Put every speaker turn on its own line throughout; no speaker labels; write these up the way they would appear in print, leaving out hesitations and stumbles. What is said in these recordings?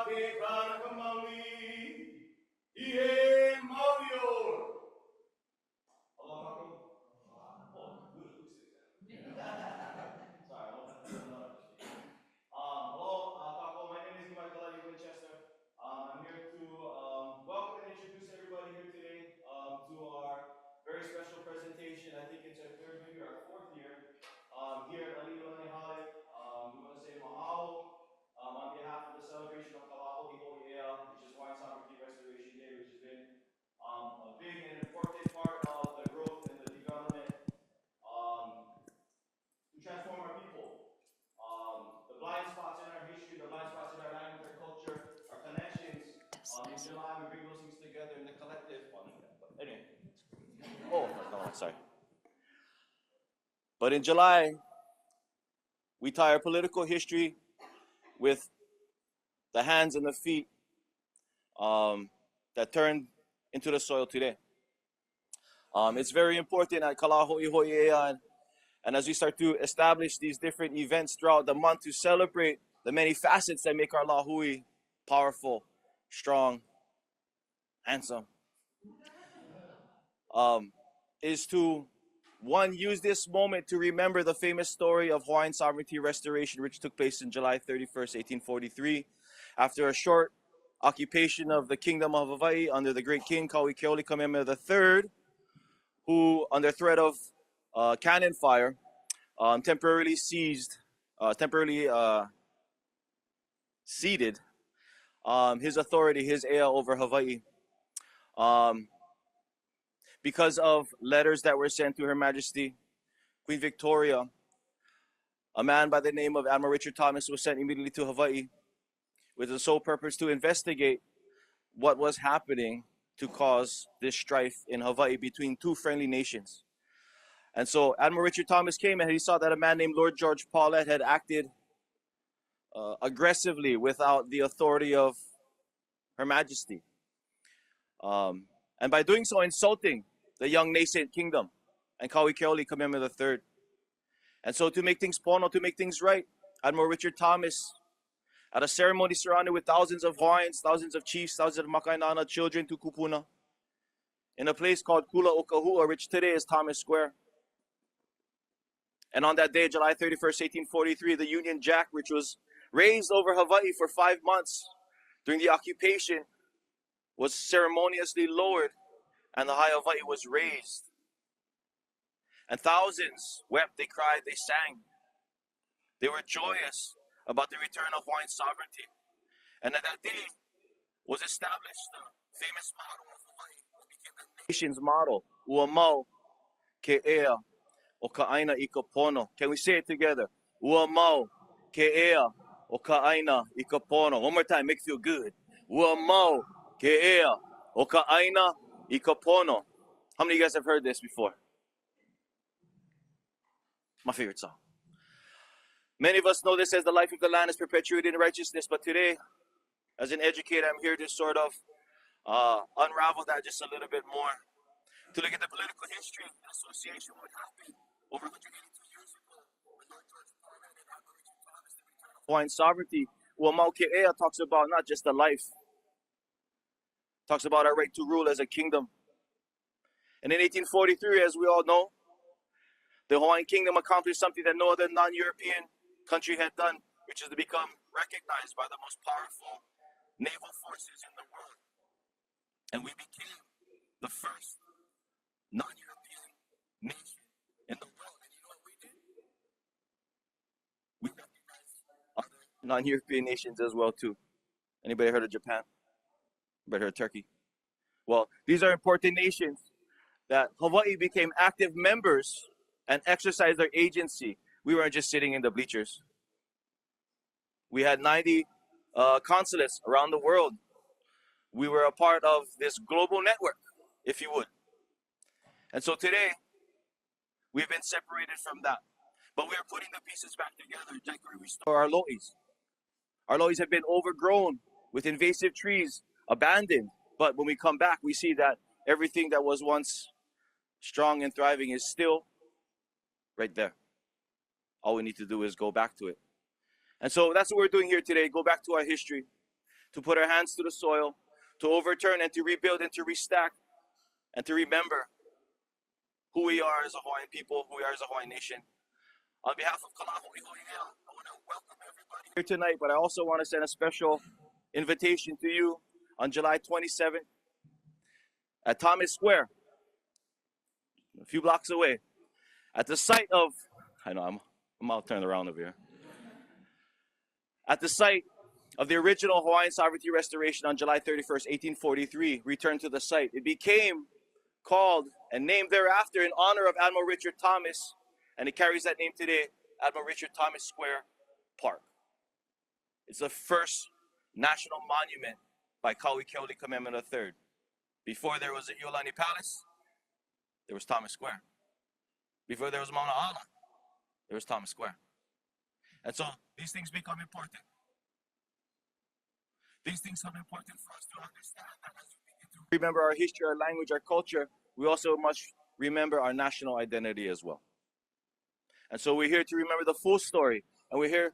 I'm here to welcome and introduce everybody here today to our very special presentation. I think it's our third year, our fourth year here at ʻIolani. We want to say mahalo on behalf of the celebration of Lā Hoʻihoʻi Ea, which is Hawaiian Sovereignty Restoration Day, which has been a big and important part of the growth and the development to transform our people. The blind spots in our history, the blind spots in our language, our culture, our connections. In July, we bring those things together in the collective. Anyway. Oh, no, sorry. But in July, we tie our political history with the hands and the feet that turned into the soil today. It's very important at Lā Hoʻihoʻi Ea, and as we start to establish these different events throughout the month to celebrate the many facets that make our Lā Hui powerful, strong, handsome, is to, one, use this moment to remember the famous story of Hawaiian sovereignty restoration, which took place in July 31st, 1843, after a short occupation of the Kingdom of Hawaii under the great king Kawaipuna III, who, under threat of cannon fire, temporarily ceded his authority, his ea, over Hawaii, because of letters that were sent to Her Majesty Queen Victoria. A man by the name of Admiral Richard Thomas was sent immediately to Hawaii with the sole purpose to investigate what was happening to cause this strife in Hawaii between two friendly nations. And so Admiral Richard Thomas came and he saw that a man named Lord George Paulet had acted aggressively without the authority of Her Majesty. And by doing so, insulting the young nascent kingdom and Kawaipuna III. And so to make things pono, to make things right, Admiral Richard Thomas, at a ceremony surrounded with thousands of Hawaiians, thousands of chiefs, thousands of makainana, children to kupuna, in a place called Kula Okahua, which today is Thomas Square. And on that day, July 31st, 1843, the Union Jack, which was raised over Hawaii for 5 months during the occupation, was ceremoniously lowered and the High Hawaii was raised. And thousands wept, they cried, they sang. They were joyous about the return of Hawaiian sovereignty. And on that day was established the famous motto of Hawaii, which became the nation's motto, Ua mau ke ea o ka ʻāina I ka pono. Can we say it together? Ua mau ke ea o ka ʻāina I ka pono. One more time, make it feel good. Ua mau ke ea o ka ʻāina I ka pono. How many of you guys have heard this before? My favorite song. Many of us know this as the life of the land is perpetuated in righteousness, but today, as an educator, I'm here to sort of unravel that just a little bit more, to look at the political history and association with what happened over 182 years ago when Lord George Paulet and Admiral Richard Thomas, the return of Hawaiian sovereignty. Ua mau ke ea talks about not just the life, talks about our right to rule as a kingdom. And in 1843, as we all know, the Hawaiian kingdom accomplished something that no other non-European country had done, which is to become recognized by the most powerful naval forces in the world. And we became the first non-European nation in the world. And you know what we did? We recognized other non-European nations as well too. Anybody heard of Japan? Anybody heard of Turkey? Well, these are important nations that Hawaii became active members and exercised their agency. We weren't just sitting in the bleachers. We had 90 consulates around the world. We were a part of this global network, if you would. And so today, we've been separated from that. But we are putting the pieces back together to restore our lo'is. Our lo'is have been overgrown with invasive trees, abandoned. But when we come back, we see that everything that was once strong and thriving is still right there. All we need to do is go back to it. And so that's what we're doing here today, go back to our history, to put our hands to the soil, to overturn and to rebuild and to restack and to remember who we are as a Hawaiian people, who we are as a Hawaiian nation. On behalf of Lā Hoʻihoʻi Ea, I want to welcome everybody here tonight, but I also want to send a special invitation to you on July 27th at Thomas Square, a few blocks away, at the site of, I know I'm all turned around over here, at the site of the original Hawaiian sovereignty restoration on July 31st, 1843, returned to the site. It became called and named thereafter in honor of Admiral Richard Thomas, and it carries that name today, Admiral Richard Thomas Square Park. It's the first national monument by Kawaipuna Commandment III. Before there was the ʻIolani Palace, there was Thomas Square. Before there was Mauna Ala, there was Thomas Square. And so these things become important. These things are important for us to understand that as we begin to remember our history, our language, our culture, we also must remember our national identity as well. And so we're here to remember the full story, and we're here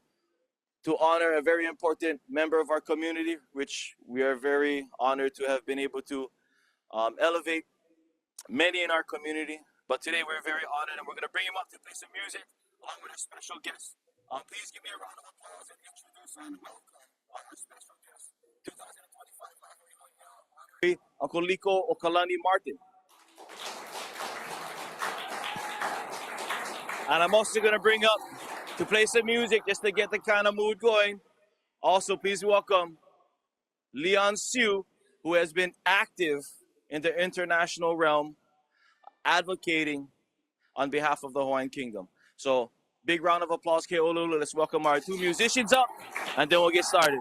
to honor a very important member of our community, which we are very honored to have been able to elevate many in our community. But today we're very honored, and we're going to bring him up to play some music along with our special guest. Please give me a round of applause and introduce and welcome our special guest, 2025 Lā Hoʻihoʻi Ea Honoree, Uncle Liko Martin. And I'm also going to bring up to play some music just to get the kind of mood going. Also, please welcome Leon Siu, who has been active in the international realm, advocating on behalf of the Hawaiian Kingdom. So, big round of applause, Ke'olulu. Let's welcome our two musicians up, and then we'll get started.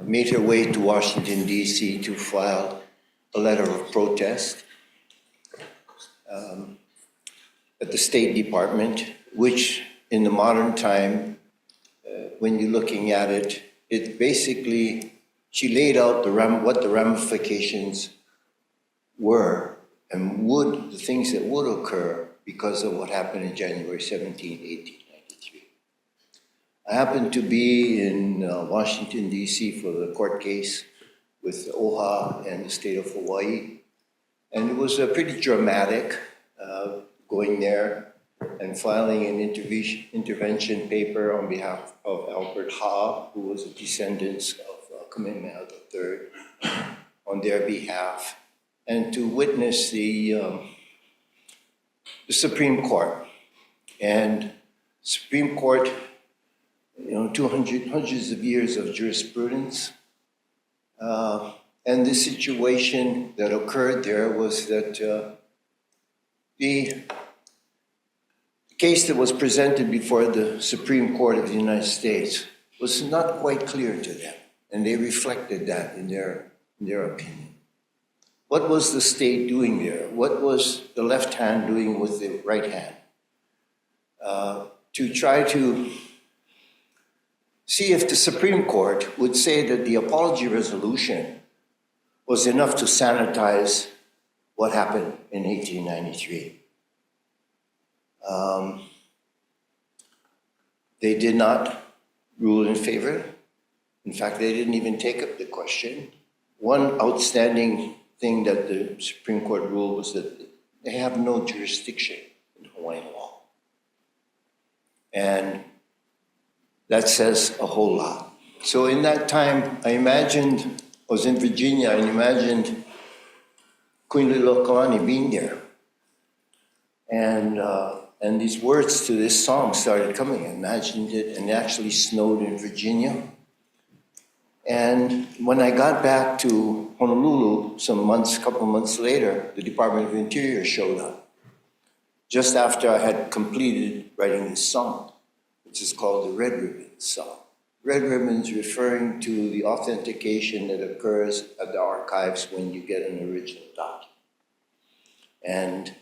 Made her way to Washington, D.C. to file a letter of protest at the State Department, which in the modern time, when you're looking at it, it basically, she laid out what the ramifications were and the things that would occur because of what happened in January 17, 1893. I happened to be in Washington, D.C. for the court case with OHA and the state of Hawaii. And it was pretty dramatic going there and filing an intervention paper on behalf of Albert Ha, who was a descendant of Kamehameha III, on their behalf, and to witness the Supreme Court. And Supreme Court, you know, hundreds of years of jurisprudence. And the situation that occurred there was that the case that was presented before the Supreme Court of the United States was not quite clear to them, and they reflected that in their opinion. What was the state doing there? What was the left hand doing with the right hand? To try to see if the Supreme Court would say that the apology resolution was enough to sanitize what happened in 1893. They did not rule in favor. In fact, they didn't even take up the question. One outstanding thing that the Supreme Court ruled was that they have no jurisdiction in Hawaiian law. And that says a whole lot. So in that time, I was in Virginia, and imagined Queen Liliuokalani being there. And these words to this song started coming. I imagined it, and it actually snowed in Virginia. And when I got back to Honolulu couple months later, the Department of Interior showed up, just after I had completed writing this song, which is called the Red Ribbon Song. red ribbons referring to the authentication that occurs at the archives when you get an original document. And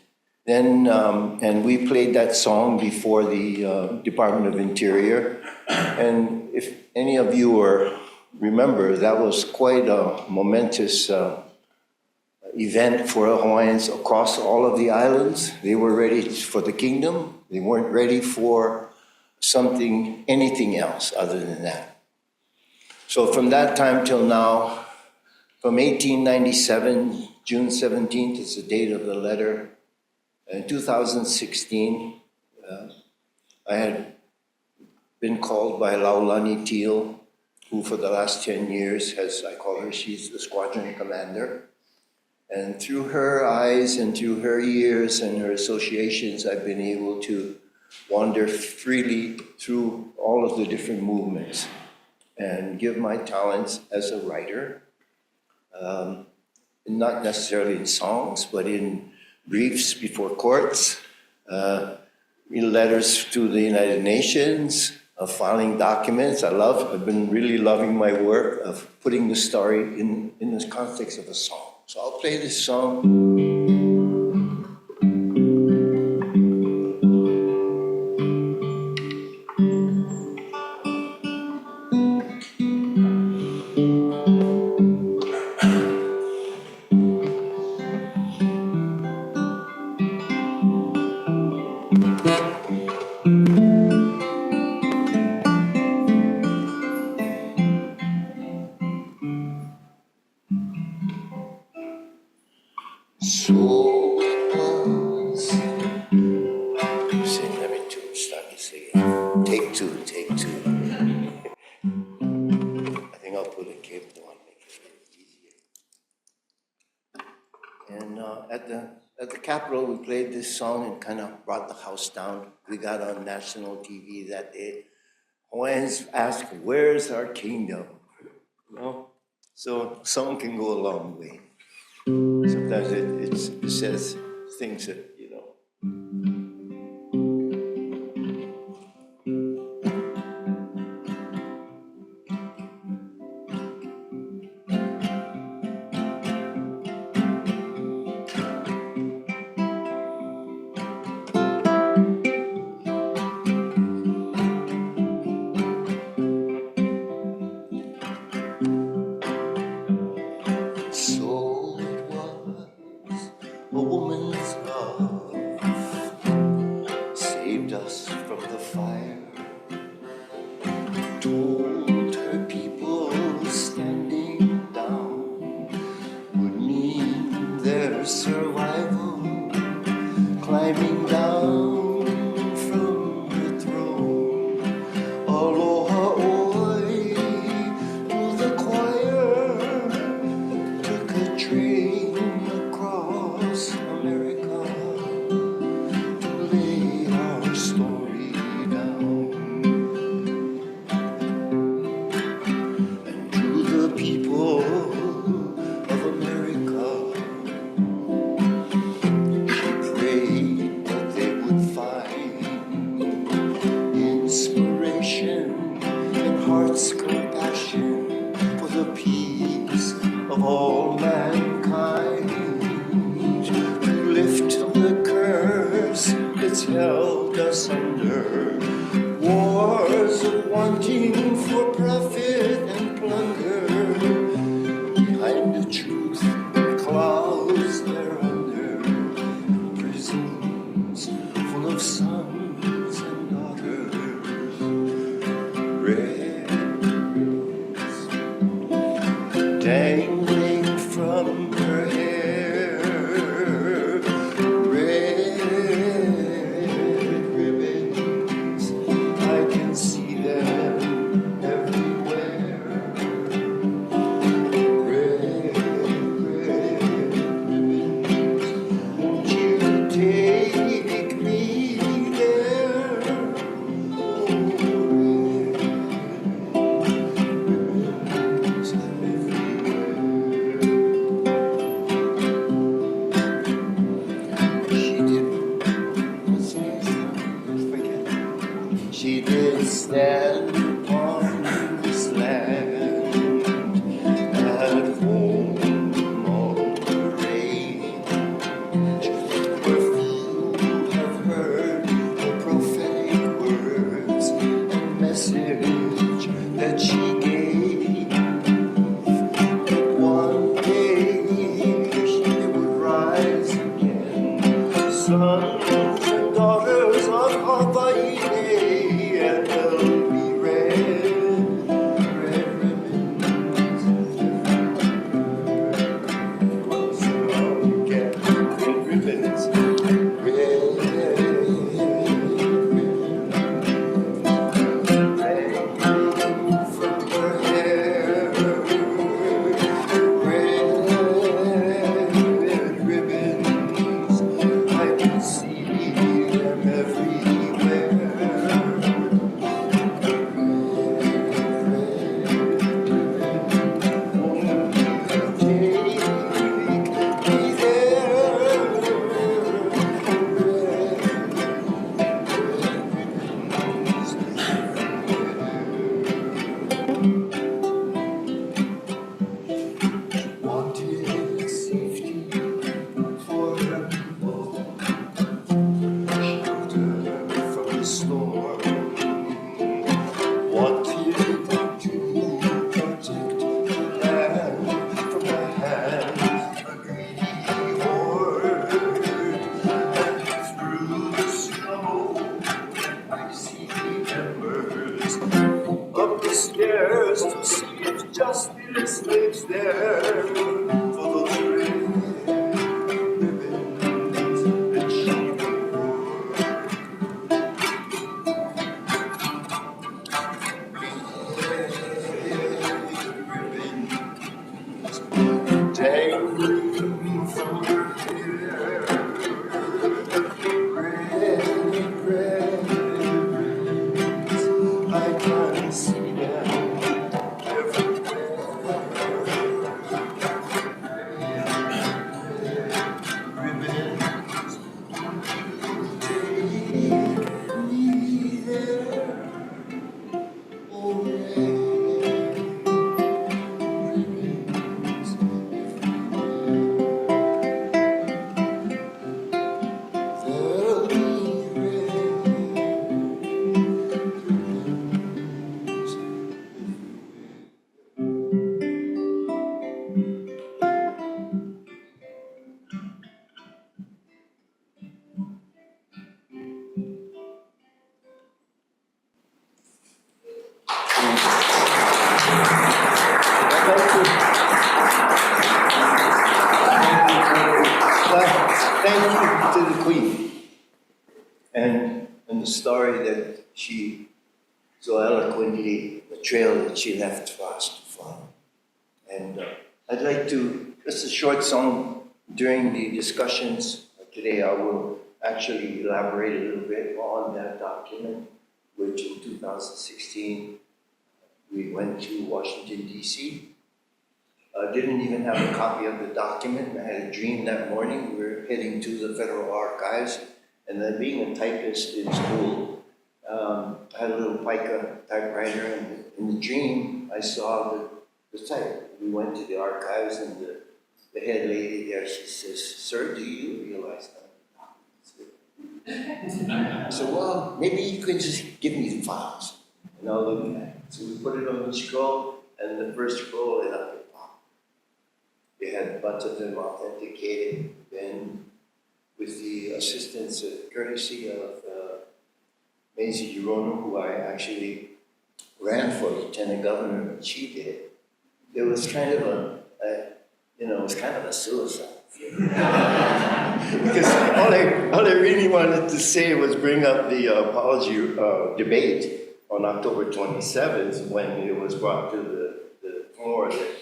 then, and we played that song before the Department of Interior. And if any of you remember, that was quite a momentous event for Hawaiians across all of the islands. They were ready for the kingdom. They weren't ready for anything else other than that. So from that time till now, from 1897, June 17th is the date of the letter. In 2016, I had been called by Laulani Teal, who for the last 10 years I call her, she's the squadron commander. And through her eyes and through her years and her associations, I've been able to wander freely through all of the different movements and give my talents as a writer, not necessarily in songs, but in briefs before courts, letters to the United Nations, filing documents. I've been really loving my work of putting the story in the context of a song. So I'll play this song. So it was. Sing, let me start to sing. Take two. I think I'll put a cable on, make it a little easier. And at the Capitol, we played this song and kind of brought the house down. We got on national TV that day. Hawaiians ask, "Where's our kingdom?" You know, so song can go a long way. Sometimes it says things that, you know. So it was a woman's love saved us from the fire, told her people standing down would mean their survival, climbing down from the throne. Aloha oi to the choir, took a train across America to lay our story down. And to the people of America, she prayed that they would find inspiration and heart's compassion for the peace of all mankind, to lift the curse that's held us under wars of wanting for profit and plunder. Behind the truth, the clouds they're under, prisons full of sons and daughters. Red rose dangling from her hair, red ribbons, I can see them everywhere. thank you to the Queen and the story that she so eloquently, the trail that she left for us to follow. And I'd like to, just a short song during the discussions today. I will actually elaborate a little bit on that document, which in 2016 we went to Washington, D.C. Didn't even have a copy of the document. I had a dream that morning. We were heading to the Federal Archives, and then being a typist in school, I had a little Pica typewriter, and in the dream, I saw the type. We went to the archives, and the head lady there, she says, "Sir, do you realize that?" I said, "Well, maybe you can just give me the files, and I'll look at it." So we put it on the scroll, and the first scroll, and up it popped. They had a bunch of them authenticated, then with the assistance and courtesy of Maisie Girono, who I actually ran for lieutenant governor, and she did. It was kind of it was kind of a suicide. Because all I really wanted to say was bring up the apology debate on October 27th when it was brought to the floor that,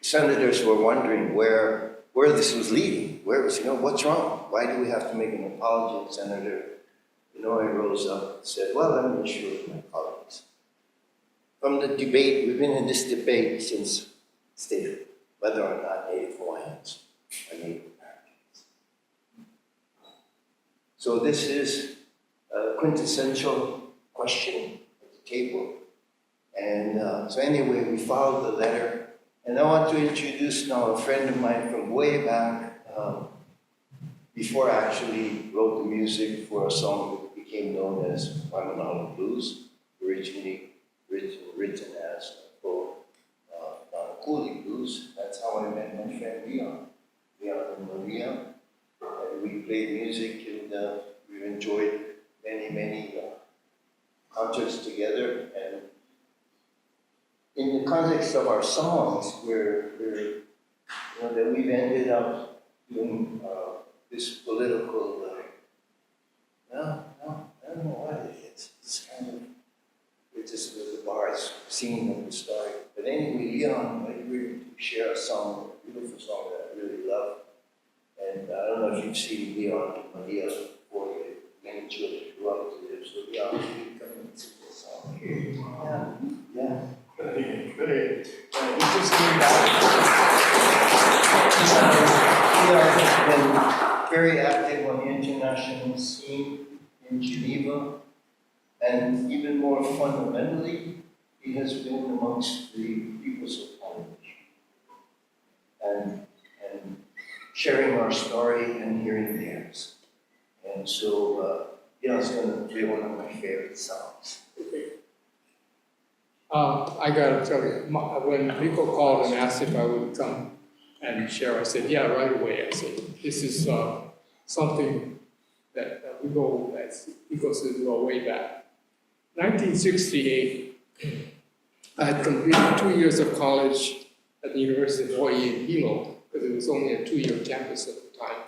senators were wondering where this was leading. Where was, what's wrong? Why do we have to make an apology? Senator Inouye rose up and said, "Well, let me assure my colleagues. From the debate, we've been in this debate since statehood, whether or not Native Hawaiians are Native Americans. So this is a quintessential question at the table. And so anyway, we followed the letter. And I want to introduce now a friend of mine from way back, before I actually wrote the music for a song that became known as Waimanalo Blues, originally written as Cooley Blues. That's how I met my friend Leon and Maria. And we played music, and we've enjoyed many concerts together. And in the context of our songs, that we've ended up doing this political, I don't know what it is. It's kind of, it just was the bars singing of the story. But anyway, Leon, I really share a song, a beautiful song that I really love. And I don't know if you've seen Leon and Maria before, many children grew up to them. So Leon, you come and sing this song here. Yeah. Great. He just came back. He has been very active on the international scene in Geneva, and even more fundamentally, he has been amongst the peoples of Hawaiʻi and sharing our story and hearing theirs. And so, Leon's going to play one of my favorite songs.
I gotta tell you, when Liko called and asked if I would come and share, I said, yeah, right away. I said, this is something that we go, as Liko says, we go way back. 1968, I had completed 2 years of college at the University of Hawaii in Hilo, because it was only a 2-year campus at the time.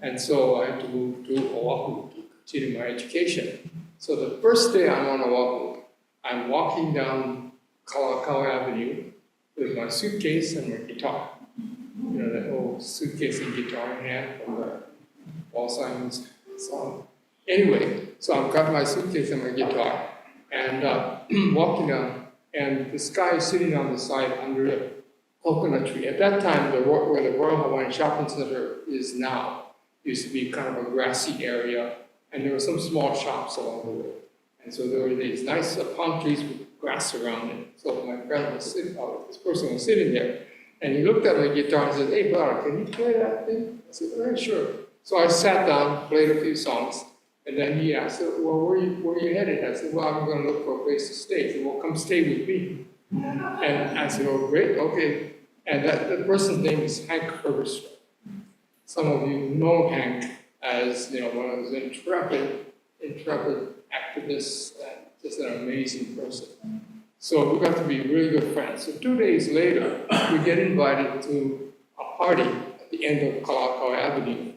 And so I had to move to Oahu to continue my education. So the first day I'm on Oahu, I'm walking down Kalahiki Avenue with my suitcase and my guitar. That old suitcase and guitar in hand from the Paul Simon's song. Anyway, so I've got my suitcase and my guitar and walking down, and this guy is sitting on the side under a coconut tree. At that time, where the Royal Hawaiian Shopping Center is now, used to be kind of a grassy area, and there were some small shops along the way. And so there were these nice palm trees with grass around it. So my friend was sitting, this person was sitting there, and he looked at my guitar and said, "Hey, brother, can you play that thing?" I said, "Very sure." So I sat down, played a few songs, and then he asked, "Well, where are you headed?" I said, "Well, I'm going to look for a place to stay." He said, "Well, come stay with me." And I said, "Oh, great, okay." And the person's name is Hank Herberstrom. Some of you know Hank as one of those intrepid activists, and just an amazing person. So we got to be really good friends. So 2 days later, we get invited to a party the end of Kalahiki Avenue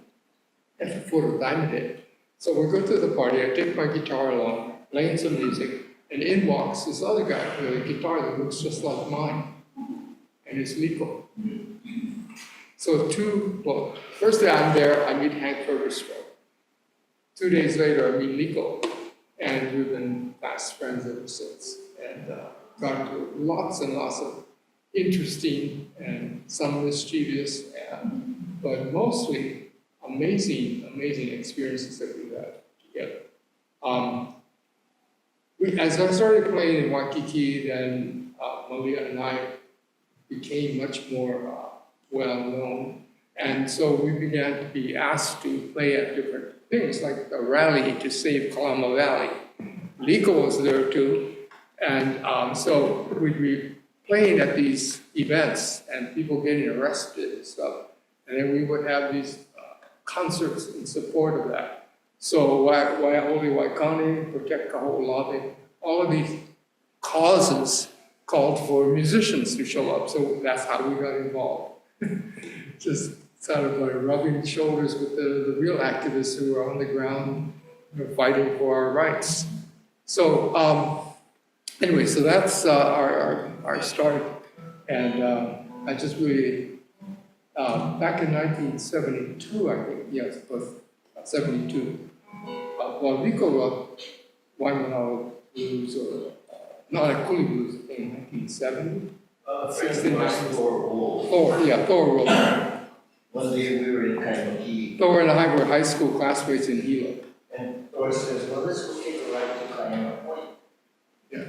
at the foot of Diamond Head. So we go to the party, I take my guitar along, playing some music, and in walks this other guy with a guitar that looks just like mine, and it's Liko. So first day I'm there, I meet Hank Ferguson. 2 days later, I meet Liko, and we've been fast friends ever since, and got into lots and lots of interesting and some mischievous, but mostly amazing experiences that we've had together. As I started playing in Waikiki, then Malia and I became much more well-known. And so we began to be asked to play at different things, like a rally to save Kalama Valley. Liko was there too. And so we'd be playing at these events and people getting arrested and stuff. And then we would have these concerts in support of that. So Waiahole Waikani, Protect Kaho'olawe, all of these causes called for musicians to show up. So that's how we got involved. Just sort of like rubbing shoulders with the real activists who were on the ground, fighting for our rights. So anyway, so that's our start. And I just really, back in 1972, I think, yes, it was 72. Well, Liko wrote Waimanalo Blues, or Kuli Blues in 1970. 69. Thor wrote.
One day we were in Kalahiki.
Thor and I were high school classmates in Hilo.
And Thor says, well, let's go take a ride to Kaina Point.
Yeah.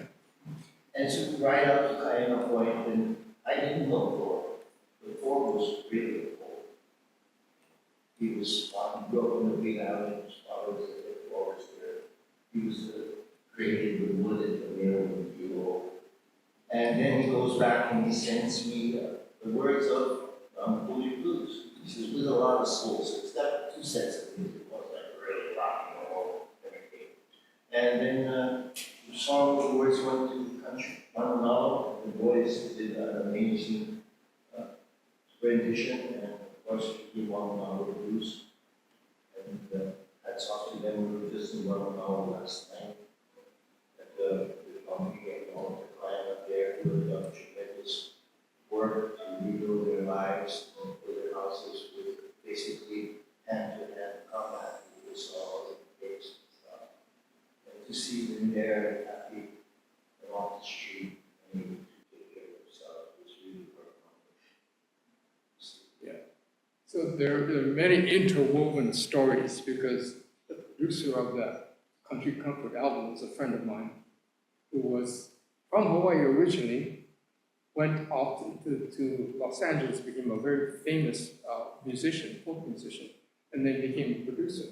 And so we ride out to Kaina Point, and I didn't know Thor. But Thor was really old. He was grew up in the Big Island, his father was the forest there. He was created the wood at the mill in Hilo. And then he goes back and he sends me the words of Kuli Blues. He says, with a lot of soul. So it's got two sets of music. One like really rock and roll and everything. And then the song, the words went to the country. Waimanalo, the boys did an amazing rendition, and of course, we Waimanalo Blues. And hats off to them. We were just in Waimanalo last night. At the congregation, all the client up there, who have done tremendous work to rebuild their lives and build their houses with basically hand-to-hand combat with the saws and picks and stuff. And to see them there happy and off the street and able to take care of themselves was really profound.
Yeah. So there are many interwoven stories, because the producer of the Country Comfort album was a friend of mine who was from Hawaii originally, went off to Los Angeles, became a very famous musician, folk musician, and then became a producer.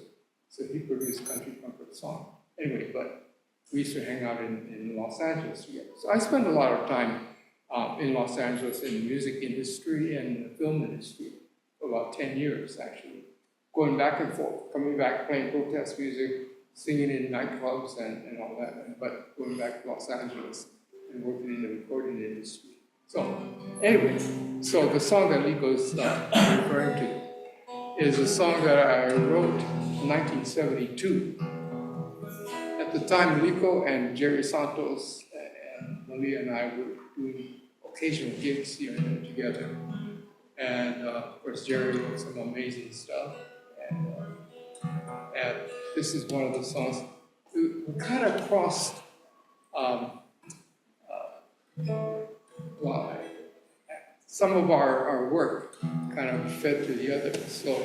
So he produced Country Comfort song. Anyway, but we used to hang out in Los Angeles together. So I spent a lot of time in Los Angeles in the music industry and the film industry for about 10 years, actually. Going back and forth, coming back, playing protest music, singing in nightclubs and all that, but going back to Los Angeles and working in the recording industry. So anyway, so the song that Liko's referring to is a song that I wrote in 1972. At the time, Liko and Jerry Santos and Malia and I were doing occasional gigs here and there together. And of course, Jerry wrote some amazing stuff. And this is one of the songs. We kind of crossed some of our work kind of fed to the other. So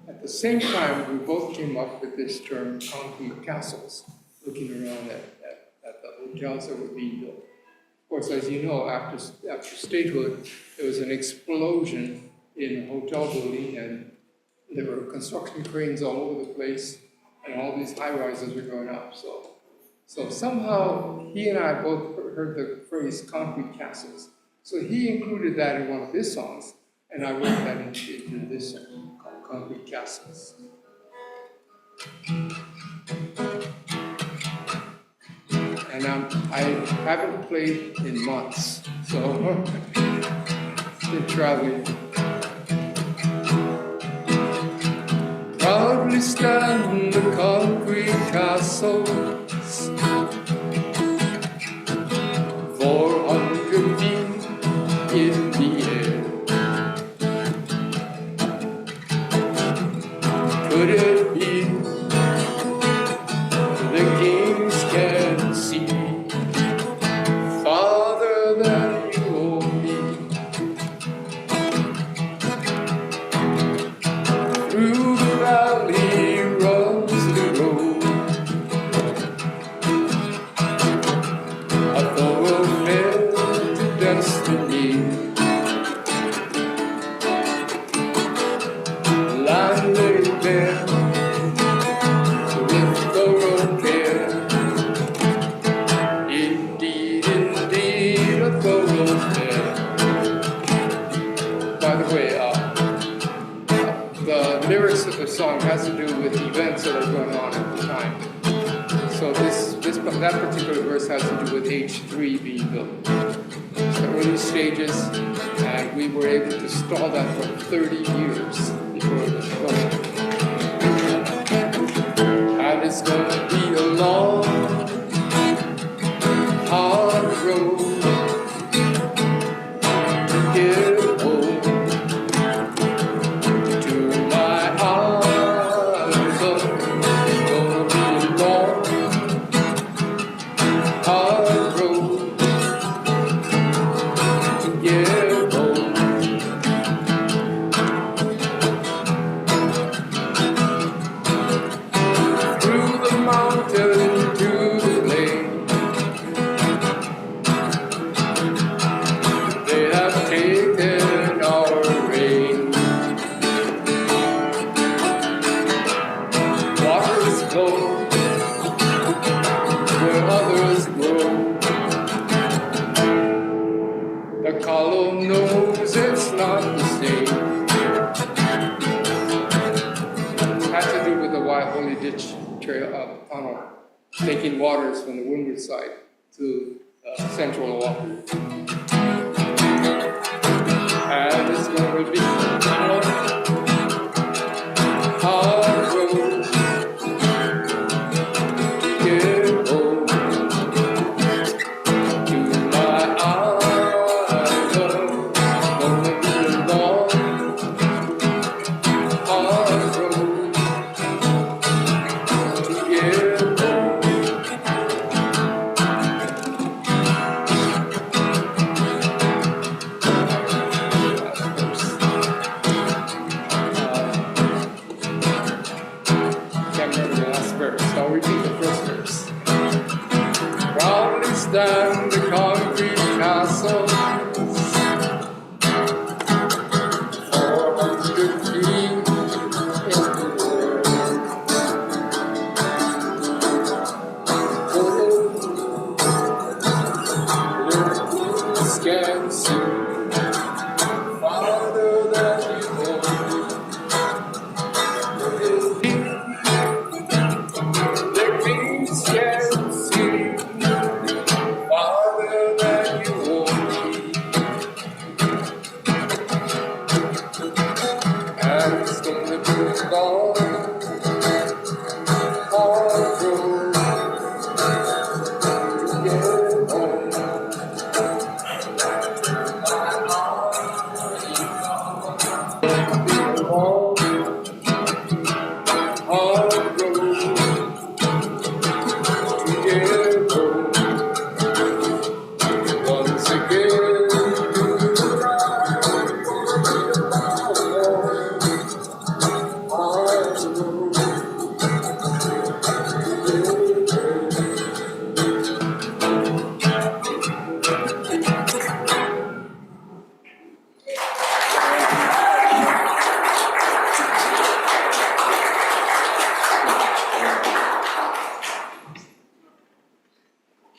at the same time, we both came up with this term, concrete castles, looking around at the hotels that were being built. Of course, as you know, after statehood, there was an explosion in the hotel building, and there were construction cranes all over the place, and all these high-rises were going up. So somehow, he and I both heard the phrase concrete castles. So he included that in one of his songs, and I wrote that into this song called Concrete Castles. And I haven't played in months, so been traveling. stand the concrete castles 400 feet in the air. Could it be the kings can see farther than you or me? Through the valley runs the road, a thoroughfare to destiny. Land laid bare with thorough care. Indeed, indeed, a thoroughfare. By the way, the lyrics of the song has to do with events that are going on at the time. So that particular verse has to do with H3 being built. The early stages, and we were able to stall that for 30 years before it was built. And it's gonna be a long, hard road to get home to my arms. It's gonna be a long, hard road to get home. Through the mountain to the plain, they have taken our rain. Waters flow where others grow. The column knows it's not the same. Had to do with the Waihoʻi Ditch Trail tunnel, taking waters from the windward side to central Oahu. And it's going to be a long, hard road to get home to my island. Gonna be a long, hard road to get home. Can't remember the last verse, so I'll repeat the first verse. Proudly stand the concrete castles 400 feet in the air. Oh, the can see farther than you want. The kings can see farther than you want. And it's gonna be a long, hard road to get home. Be a long, hard road to get home. Once again, hard road.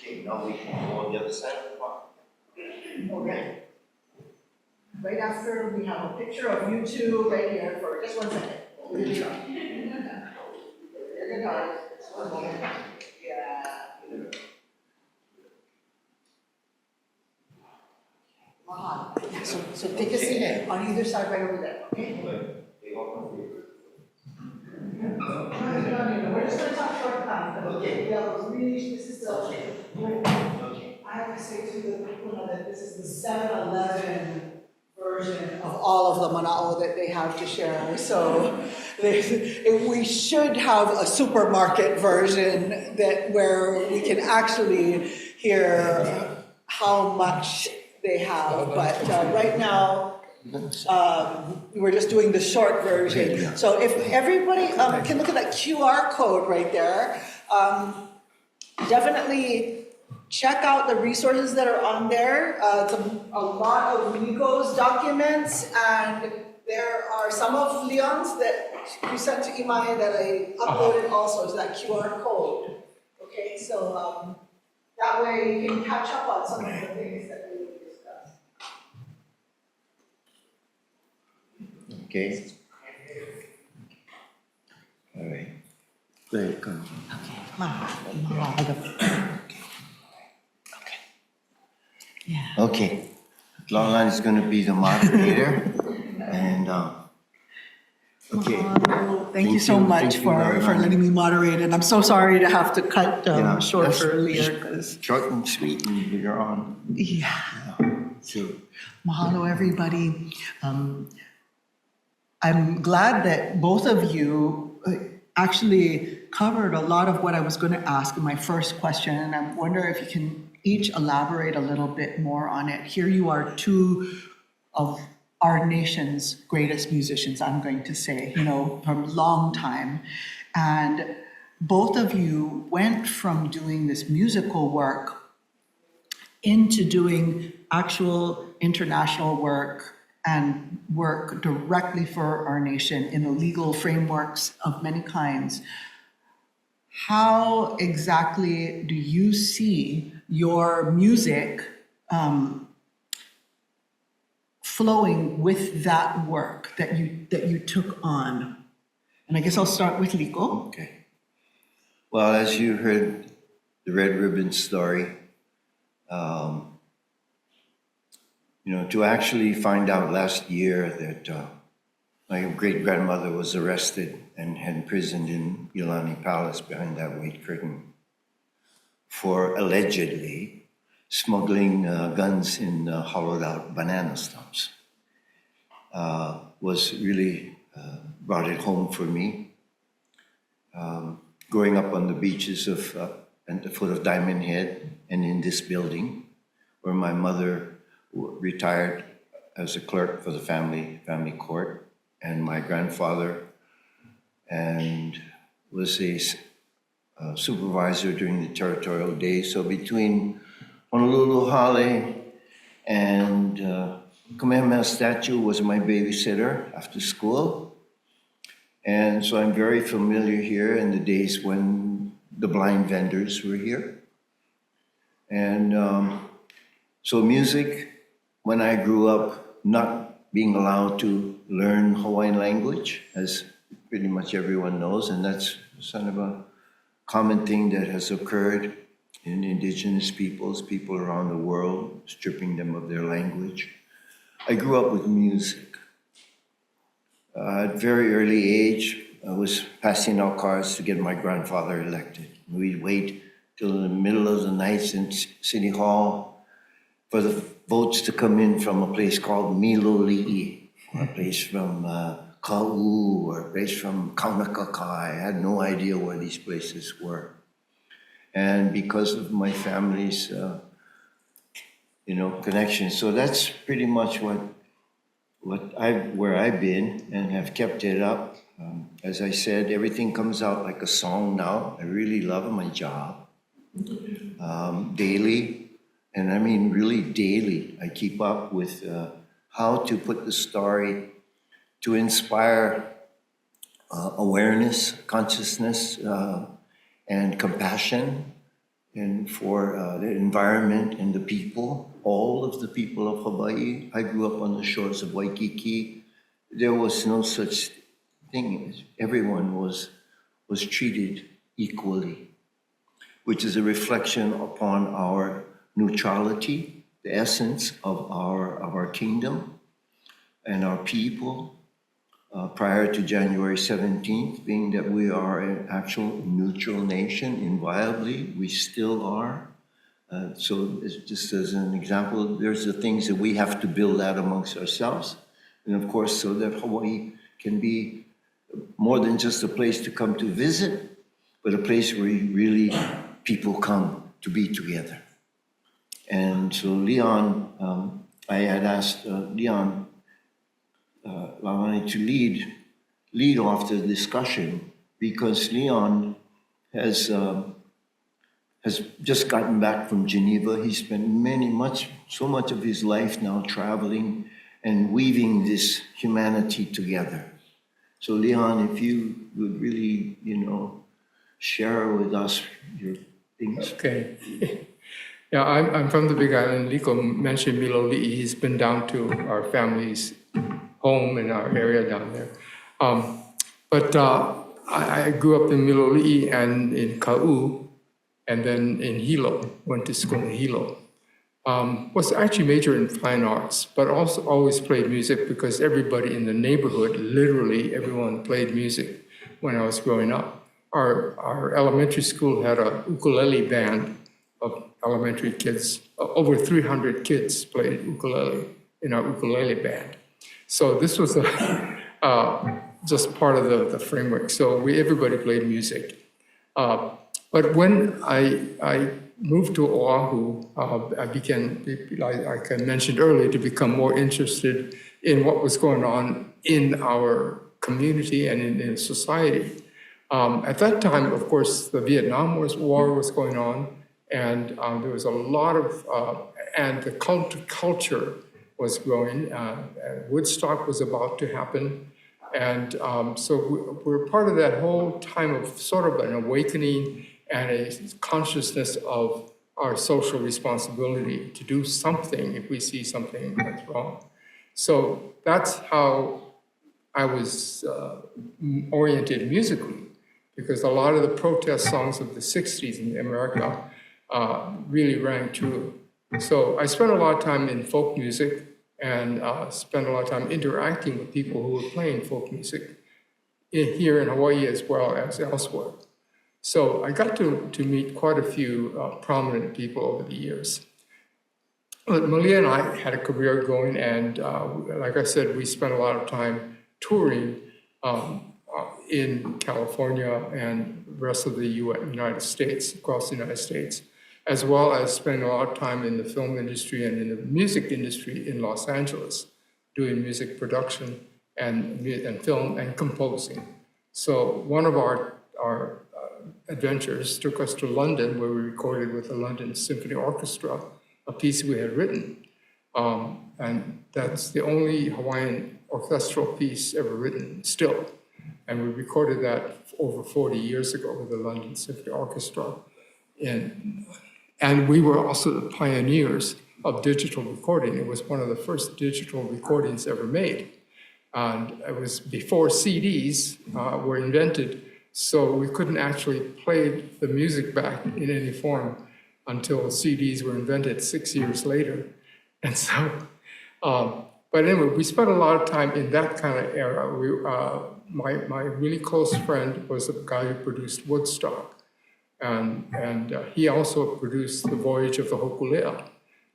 Okay, now we can go on the other side of the park.
Okay. Right after, we have a picture of you two right here for just 1 second. Here you go. Here you go. Just one moment. Yeah. Yeah, so take a seat on either side right over there, okay? Okay. Yeah, it was really, this is I have to say to the people that this is the 7-Eleven version of all of the mana'o that they have to share. So we should have a supermarket version where we can actually hear how much they have. But right now, we're just doing the short version. So if everybody can look at that QR code right there, definitely check out the resources that are on there. It's a lot of Liko's documents, and there are some of Leon's that you sent to Imai that I uploaded also to that QR code. Okay, so that way you can catch up on some of the things that we discussed.
Okay. All right. Great. Go. Okay. Lala is going to be the moderator, and okay.
Thank you so much for letting me moderate, and I'm so sorry to have to cut short earlier.
Short and sweet, and you're on.
Yeah.
So,
Mahalo, everybody. I'm glad that both of you actually covered a lot of what I was going to ask in my first question, and I wonder if you can each elaborate a little bit more on it. Here you are, two of our nation's greatest musicians, I'm going to say, from a long time. And both of you went from doing this musical work into doing actual international work and work directly for our nation in the legal frameworks of many kinds. How exactly do you see your music flowing with that work that you took on? And I guess I'll start with Liko.
okay. Well, as you heard the Red Ribbon story, to actually find out last year that my great-grandmother was arrested and imprisoned in ʻIolani Palace behind that white curtain for allegedly smuggling guns in hollowed-out banana stumps was really brought it home for me. Growing up on the beaches at the foot of Diamond Head and in this building where my mother retired as a clerk for the family court, and my grandfather and was a supervisor during the territorial days. So between Honolulu Hale and Kamehameha statue was my babysitter after school. And so I'm very familiar here in the days when the blind vendors were here. And so music, when I grew up, not being allowed to learn Hawaiian language, as pretty much everyone knows, and that's sort of a common thing that has occurred in indigenous people around the world, stripping them of their language. I grew up with music. At a very early age, I was passing out cards to get my grandfather elected. We'd wait till the middle of the night in City Hall for the votes to come in from a place called Miloli'i, or a place from Ka'u, or a place from Kaunakakai. I had no idea where these places were. And because of my family's, connection. So that's pretty much where I've been and have kept it up. As I said, everything comes out like a song now. I really love my job. Daily, and I mean really daily, I keep up with how to put the story to inspire awareness, consciousness, and compassion, and for the environment and the people, all of the people of Hawaii. I grew up on the shores of Waikiki. There was no such thing. Everyone was treated equally, which is a reflection upon our neutrality, the essence of our kingdom and our people, prior to January 17th, being that we are an actual neutral nation, inviolably, we still are. So just as an example, there's the things that we have to build out amongst ourselves. And of course, so that Hawaii can be more than just a place to come to visit, but a place where really people come to be together. And so Leon, I had asked Leon Lā Hoʻihoʻi to lead off the discussion, because Leon has just gotten back from Geneva. He spent so much of his life now traveling and weaving this humanity together. So Leon, if you would really, share with us your things.
Okay. Yeah, I'm from the Big Island. Liko mentioned Miloli'i. He's been down to our family's home in our area down there. But I grew up in Miloli'i and in Ka'u, and then in Hilo, went to school in Hilo. Was actually majored in fine arts, but also always played music because everybody in the neighborhood, literally everyone played music when I was growing up. Our elementary school had a ukulele band of elementary kids. Over 300 kids played ukulele in our ukulele band. So this was just part of the framework. So everybody played music. But when I moved to Oahu, I began, like I mentioned earlier, to become more interested in what was going on in our community and in society. At that time, of course, the Vietnam War was going on, and there was a lot of, and the culture was growing. Woodstock was about to happen. And so we're part of that whole time of sort of an awakening and a consciousness of our social responsibility to do something if we see something that's wrong. So that's how I was oriented musically, because a lot of the protest songs of the 60s in America really rang true. So I spent a lot of time in folk music and spent a lot of time interacting with people who were playing folk music here in Hawaii as well as elsewhere. So I got to meet quite a few prominent people over the years. But Malia and I had a career going, and like I said, we spent a lot of time touring in California and the rest of the United States, across the United States, as well as spending a lot of time in the film industry and in the music industry in Los Angeles, doing music production and film and composing. So one of our adventures took us to London, where we recorded with the London Symphony Orchestra a piece we had written. And that's the only Hawaiian orchestral piece ever written still. And we recorded that over 40 years ago with the London Symphony Orchestra. And we were also the pioneers of digital recording. It was one of the first digital recordings ever made. And it was before CDs were invented, so we couldn't actually play the music back in any form until CDs were invented 6 years later. And so, but anyway, we spent a lot of time in that kind of era. My really close friend was the guy who produced Woodstock. And he also produced The Voyage of the Hokulea,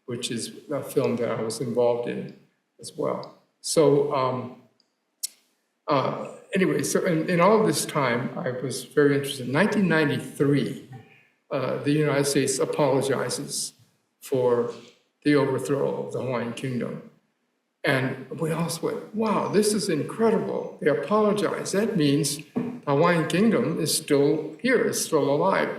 which is a film that I was involved in as well. So anyway, so in all this time, I was very interested. In 1993, the United States apologizes for the overthrow of the Hawaiian Kingdom. And we also went, wow, this is incredible. They apologize. That means the Hawaiian Kingdom is still here, is still alive.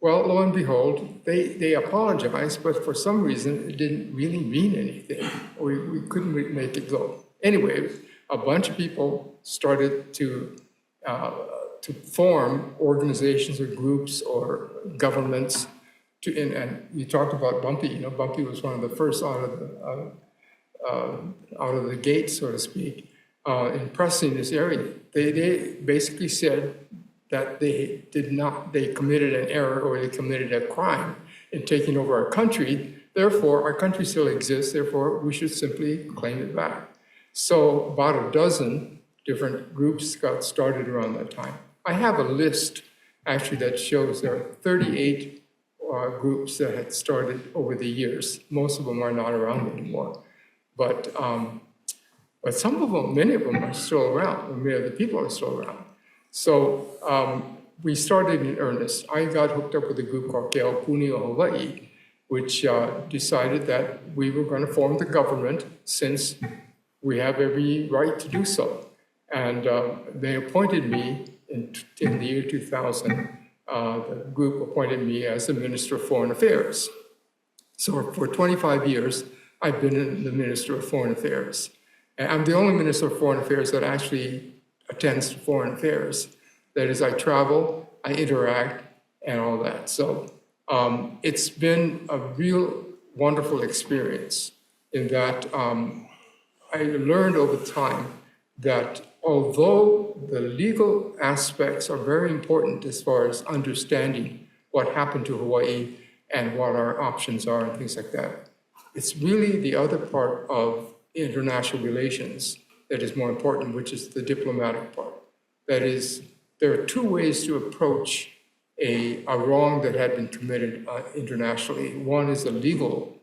Well, lo and behold, they apologized, but for some reason, it didn't really mean anything. We couldn't make it go. Anyway, a bunch of people started to form organizations or groups or governments. And you talked about Bumpy. Bumpy was one of the first out of the gate, so to speak, in pressing this area. They basically said that they committed an error or they committed a crime in taking over our country. Therefore, our country still exists. Therefore, we should simply claim it back. So about a dozen different groups got started around that time. I have a list actually that shows there are 38 groups that had started over the years. Most of them are not around anymore. But some of them, many of them are still around, and many of the people are still around. So we started in earnest. I got hooked up with a group called Kawaipuna o Hawaiʻi, which decided that we were going to form the government since we have every right to do so. And they appointed me in the year 2000. The group appointed me as the Minister of Foreign Affairs. So for 25 years, I've been the Minister of Foreign Affairs. And I'm the only Minister of Foreign Affairs that actually attends to foreign affairs. That is, I travel, I interact, and all that. So it's been a real wonderful experience in that I learned over time that although the legal aspects are very important as far as understanding what happened to Hawaii and what our options are and things like that, it's really the other part of international relations that is more important, which is the diplomatic part. That is, there are two ways to approach a wrong that had been committed internationally. One is the legal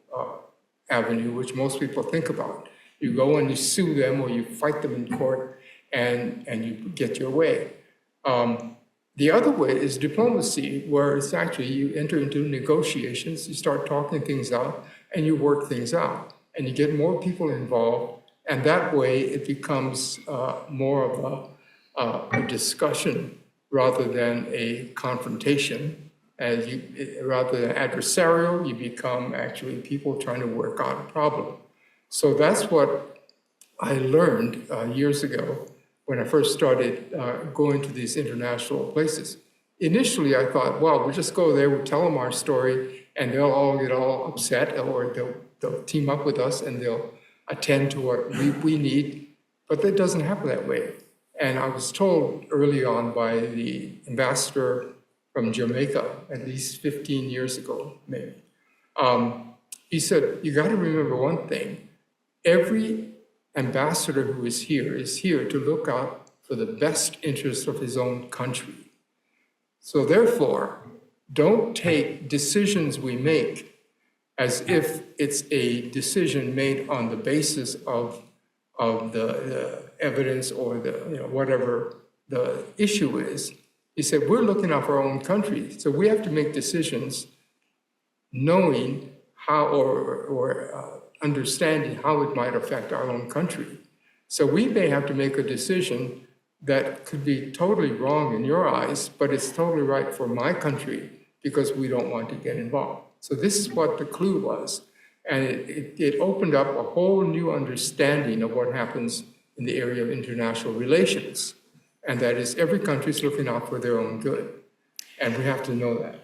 avenue, which most people think about. You go and you sue them or you fight them in court and you get your way. The other way is diplomacy, where it's actually you enter into negotiations, you start talking things out, and you work things out, and you get more people involved, and that way it becomes more of a discussion rather than a confrontation. As rather than adversarial, you become actually people trying to work out a problem. So that's what I learned years ago when I first started going to these international places. Initially, I thought, well, we'll just go there, we'll tell them our story, and they'll all get all upset, or they'll team up with us and they'll attend to what we need. But that doesn't happen that way. And I was told early on by the ambassador from Jamaica, at least 15 years ago, maybe. He said, you got to remember one thing. Every ambassador who is here to look out for the best interests of his own country. So therefore, don't take decisions we make as if it's a decision made on the basis of the evidence or the whatever the issue is. He said, we're looking out for our own country, so we have to make decisions knowing how or understanding how it might affect our own country. So we may have to make a decision that could be totally wrong in your eyes, but it's totally right for my country because we don't want to get involved. So this is what the clue was. And it opened up a whole new understanding of what happens in the area of international relations. And that is every country is looking out for their own good. And we have to know that.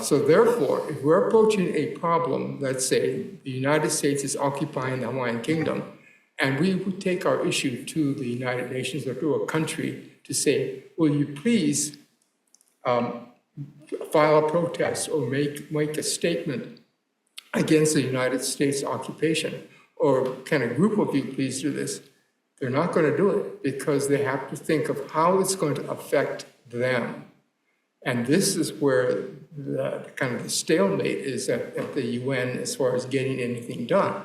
So therefore, if we're approaching a problem, let's say the United States is occupying the Hawaiian Kingdom, and we would take our issue to the United Nations or to a country to say, will you please file a protest or make a statement against the United States occupation? Or can a group of you please do this? They're not going to do it because they have to think of how it's going to affect them. And this is where the kind of the stalemate is at the UN as far as getting anything done.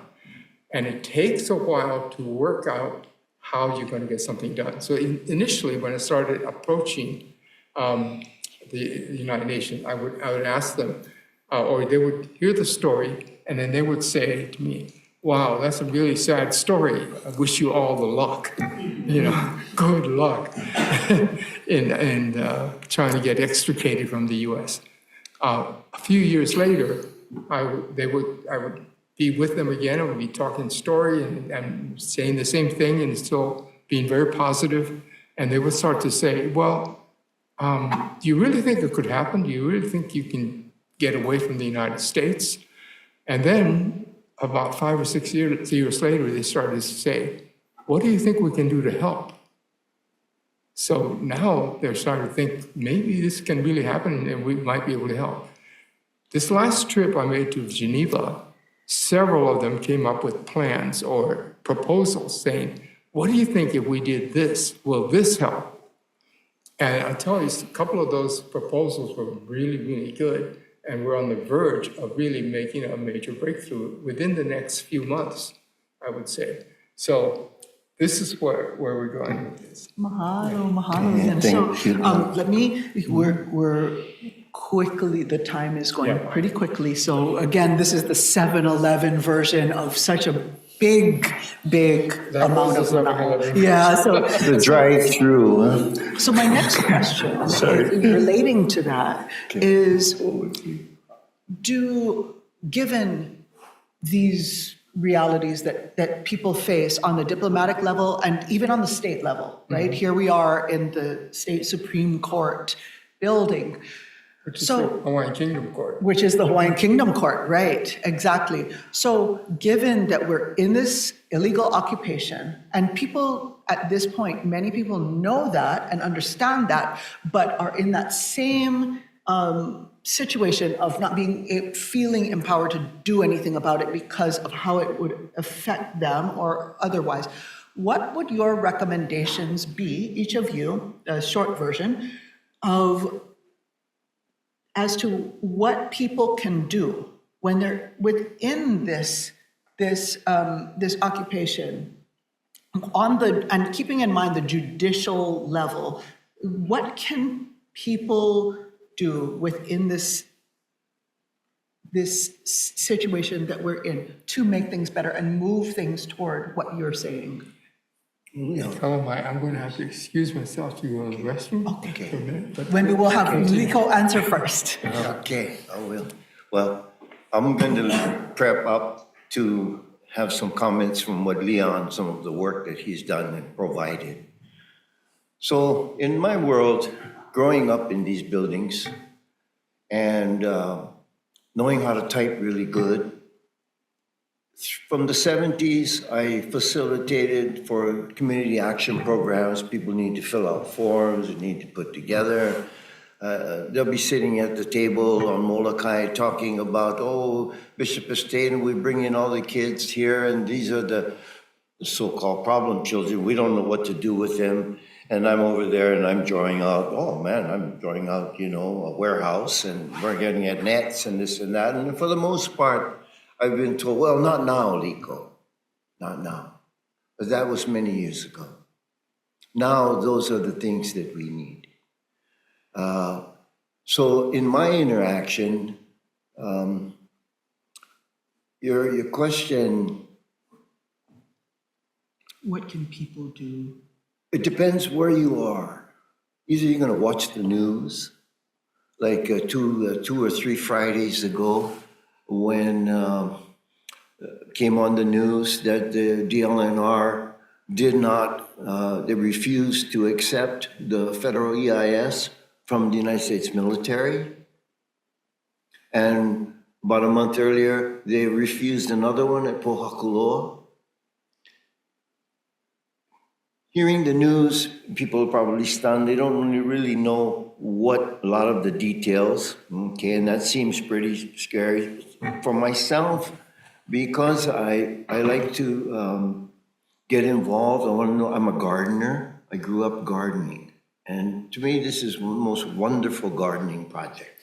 And it takes a while to work out how you're going to get something done. So initially, when I started approaching the United Nations, I would ask them, or they would hear the story, and then they would say to me, wow, that's a really sad story. I wish you all the luck, good luck in trying to get extricated from the U.S. A few years later, I would be with them again. I would be talking story and saying the same thing and still being very positive. And they would start to say, well, do you really think it could happen? Do you really think you can get away from the United States? And then about 5 or 6 years later, they started to say, what do you think we can do to help? So now they're starting to think, maybe this can really happen and we might be able to help. This last trip I made to Geneva, several of them came up with plans or proposals saying, what do you think if we did this? Will this help? And I tell you, a couple of those proposals were really, really good. And we're on the verge of really making a major breakthrough within the next few months, I would say. So this is where we're going with this.
Mahalo, mahalo.
Yeah,
And
thank you.
we're quickly, the time is going
Yeah.
pretty quickly. So again, this is the 7-Eleven version of such a big
That
amount
was
of
the 7-Eleven.
Yeah, so
The drive-through, huh?
So my next question, relating to that, is given these realities that people face on the diplomatic level and even on the state level, right? Here we are in the state Supreme Court building.
Which is
So-
the Hawaiian Kingdom Court.
Which is the Hawaiian Kingdom Court, right, exactly. So given that we're in this illegal occupation, and people at this point, many people know that and understand that, but are in that same situation of not feeling empowered to do anything about it because of how it would affect them or otherwise, what would your recommendations be, each of you, a short version, as to what people can do when they're within this occupation, and keeping in mind the judicial level, what can people do within this situation that we're in to make things better and move things toward what you're saying?
Tell them I'm going to have to excuse myself to go to the restroom
Okay.
for a minute. But
When we will have Liko answer first.
Okay, I will. Well, I'm going to prep up to have some comments from what Leon, some of the work that he's done and provided. So in my world, growing up in these buildings and knowing how to type really good, from the 70s, I facilitated for community action programs. People need to fill out forms, they need to put together. They'll be sitting at the table on Molokai talking about, oh, Bishop Estate, and we bring in all the kids here, and these are the so-called problem children. We don't know what to do with them. And I'm over there and I'm drawing out, oh man, I'm drawing out, a warehouse, and we're getting at nets and this and that. And for the most part, I've been told, well, not now, Liko, not now. But that was many years ago. Now, those are the things that we need. So in my interaction, your question,
What can people do?
it depends where you are. Either you're going to watch the news, like two or three Fridays ago, when came on the news that the DLNR they refused to accept the federal EIS from the United States military. And about a month earlier, they refused another one at Pohakuloa. Hearing the news, people are probably stunned. They don't really know a lot of the details, okay? And that seems pretty scary. For myself, because I like to get involved, I want to know, I'm a gardener. I grew up gardening. And to me, this is the most wonderful gardening project.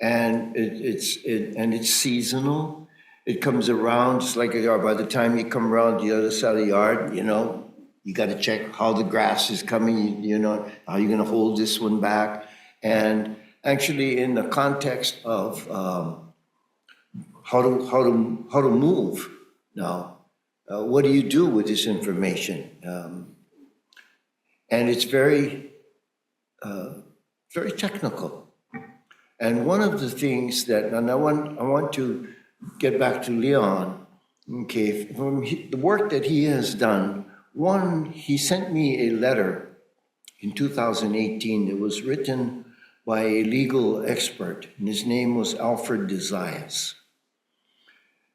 And it's seasonal. It comes around just like a yard. By the time you come around the other side of the yard, you got to check how the grass is coming, how you're going to hold this one back. And actually in the context of how to move now, what do you do with this information? And it's very technical. And one of the things that, and I want to get back to Leon, okay, from the work that he has done. One, he sent me a letter in 2018 that was written by a legal expert, and his name was Alfred Desaias.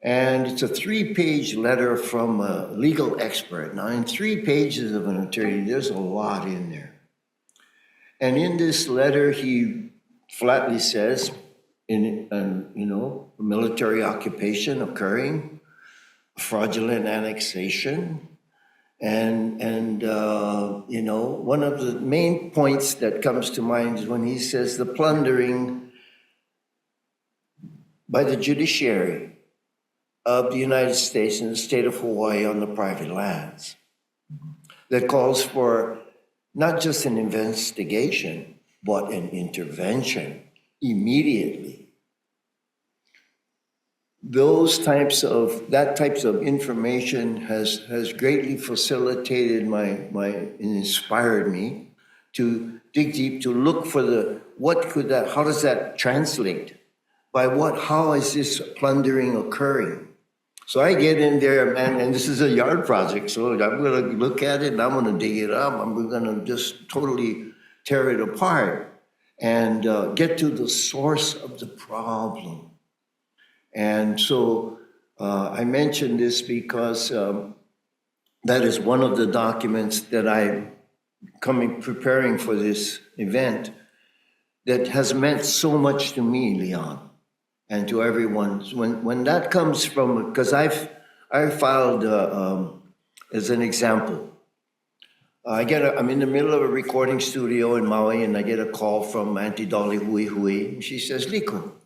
And it's a 3-page letter from a legal expert. Now, in 3 pages of an attorney, there's a lot in there. And in this letter, he flatly says, military occupation occurring, fraudulent annexation, And you know, one of the main points that comes to mind is when he says the plundering by the judiciary of the United States and the state of Hawaii on the private lands, that calls for not just an investigation, but an intervention immediately. That types of information has greatly facilitated and inspired me to dig deep, to look for how does that translate? How is this plundering occurring? So I get in there, and this is a yard project, so I'm gonna look at it and I'm gonna dig it up, and we're gonna just totally tear it apart and get to the source of the problem. And so I mention this because that is one of the documents that I'm preparing for this event that has meant so much to me, Leon, and to everyone. When that comes from, because I filed, as an example, I'm in the middle of a recording studio in Maui, and I get a call from Auntie Dolly Hoʻihoʻi. She says, Liko,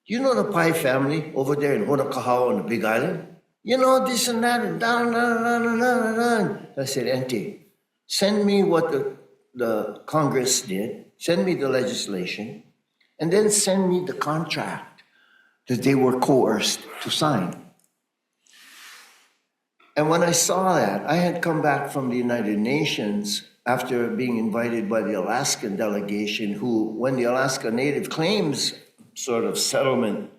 you know the Pai family over there in Honokahau on the Big Island? You know, this and that, and da. I said, Auntie, send me what the Congress did, send me the legislation, and then send me the contract that they were coerced to sign. And when I saw that, I had come back from the United Nations after being invited by the Alaskan delegation, who, when the Alaska Native Claims sort of settlement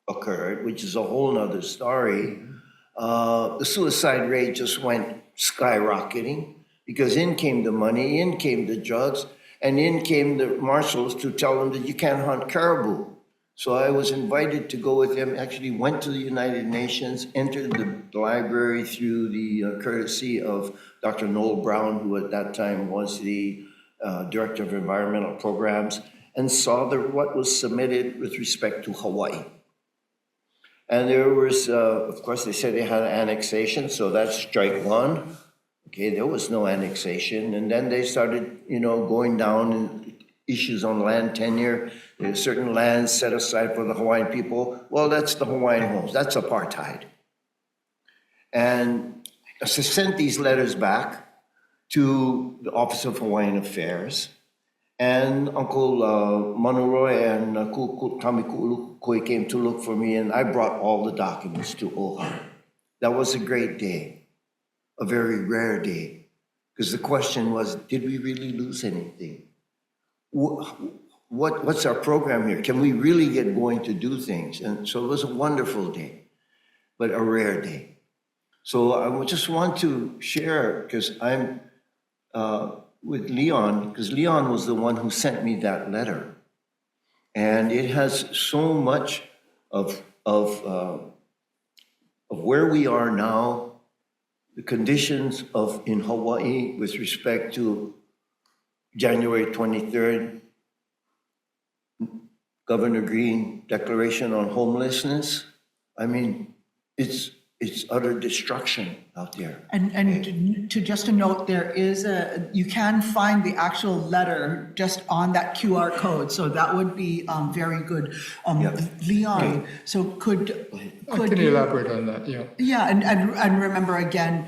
occurred, which is a whole nother story, the suicide rate just went skyrocketing because in came the money, in came the drugs, and in came the marshals to tell them that you can't hunt caribou. So I was invited to go with him, actually went to the United Nations, entered the library through the courtesy of Dr. Noel Brown, who at that time was the Director of Environmental Programs, and saw what was submitted with respect to Hawaii. And there was, of course, they said they had an annexation, so that's strike one. Okay, there was no annexation. And then they started, going down in issues on land tenure. There's certain lands set aside for the Hawaiian people. Well, that's the Hawaiian homes. That's apartheid. And I sent these letters back to the Office of Hawaiian Affairs. And Uncle Manuroy and Kamiku'ulukoi came to look for me, and I brought all the documents to Oha. That was a great day, a very rare day, because the question was, did we really lose anything? What's our program here? Can we really get going to do things? And so it was a wonderful day, but a rare day. So I just want to share, because I'm with Leon, because Leon was the one who sent me that letter. And it has so much of where we are now, the conditions in Hawaii with respect to January 23rd, Governor Green Declaration on Homelessness. I mean, it's utter destruction out there.
And to just a note, you can find the actual letter just on that QR code, so that would be very good. Leon, okay. So could
I can elaborate on that, yeah.
Yeah, and remember again,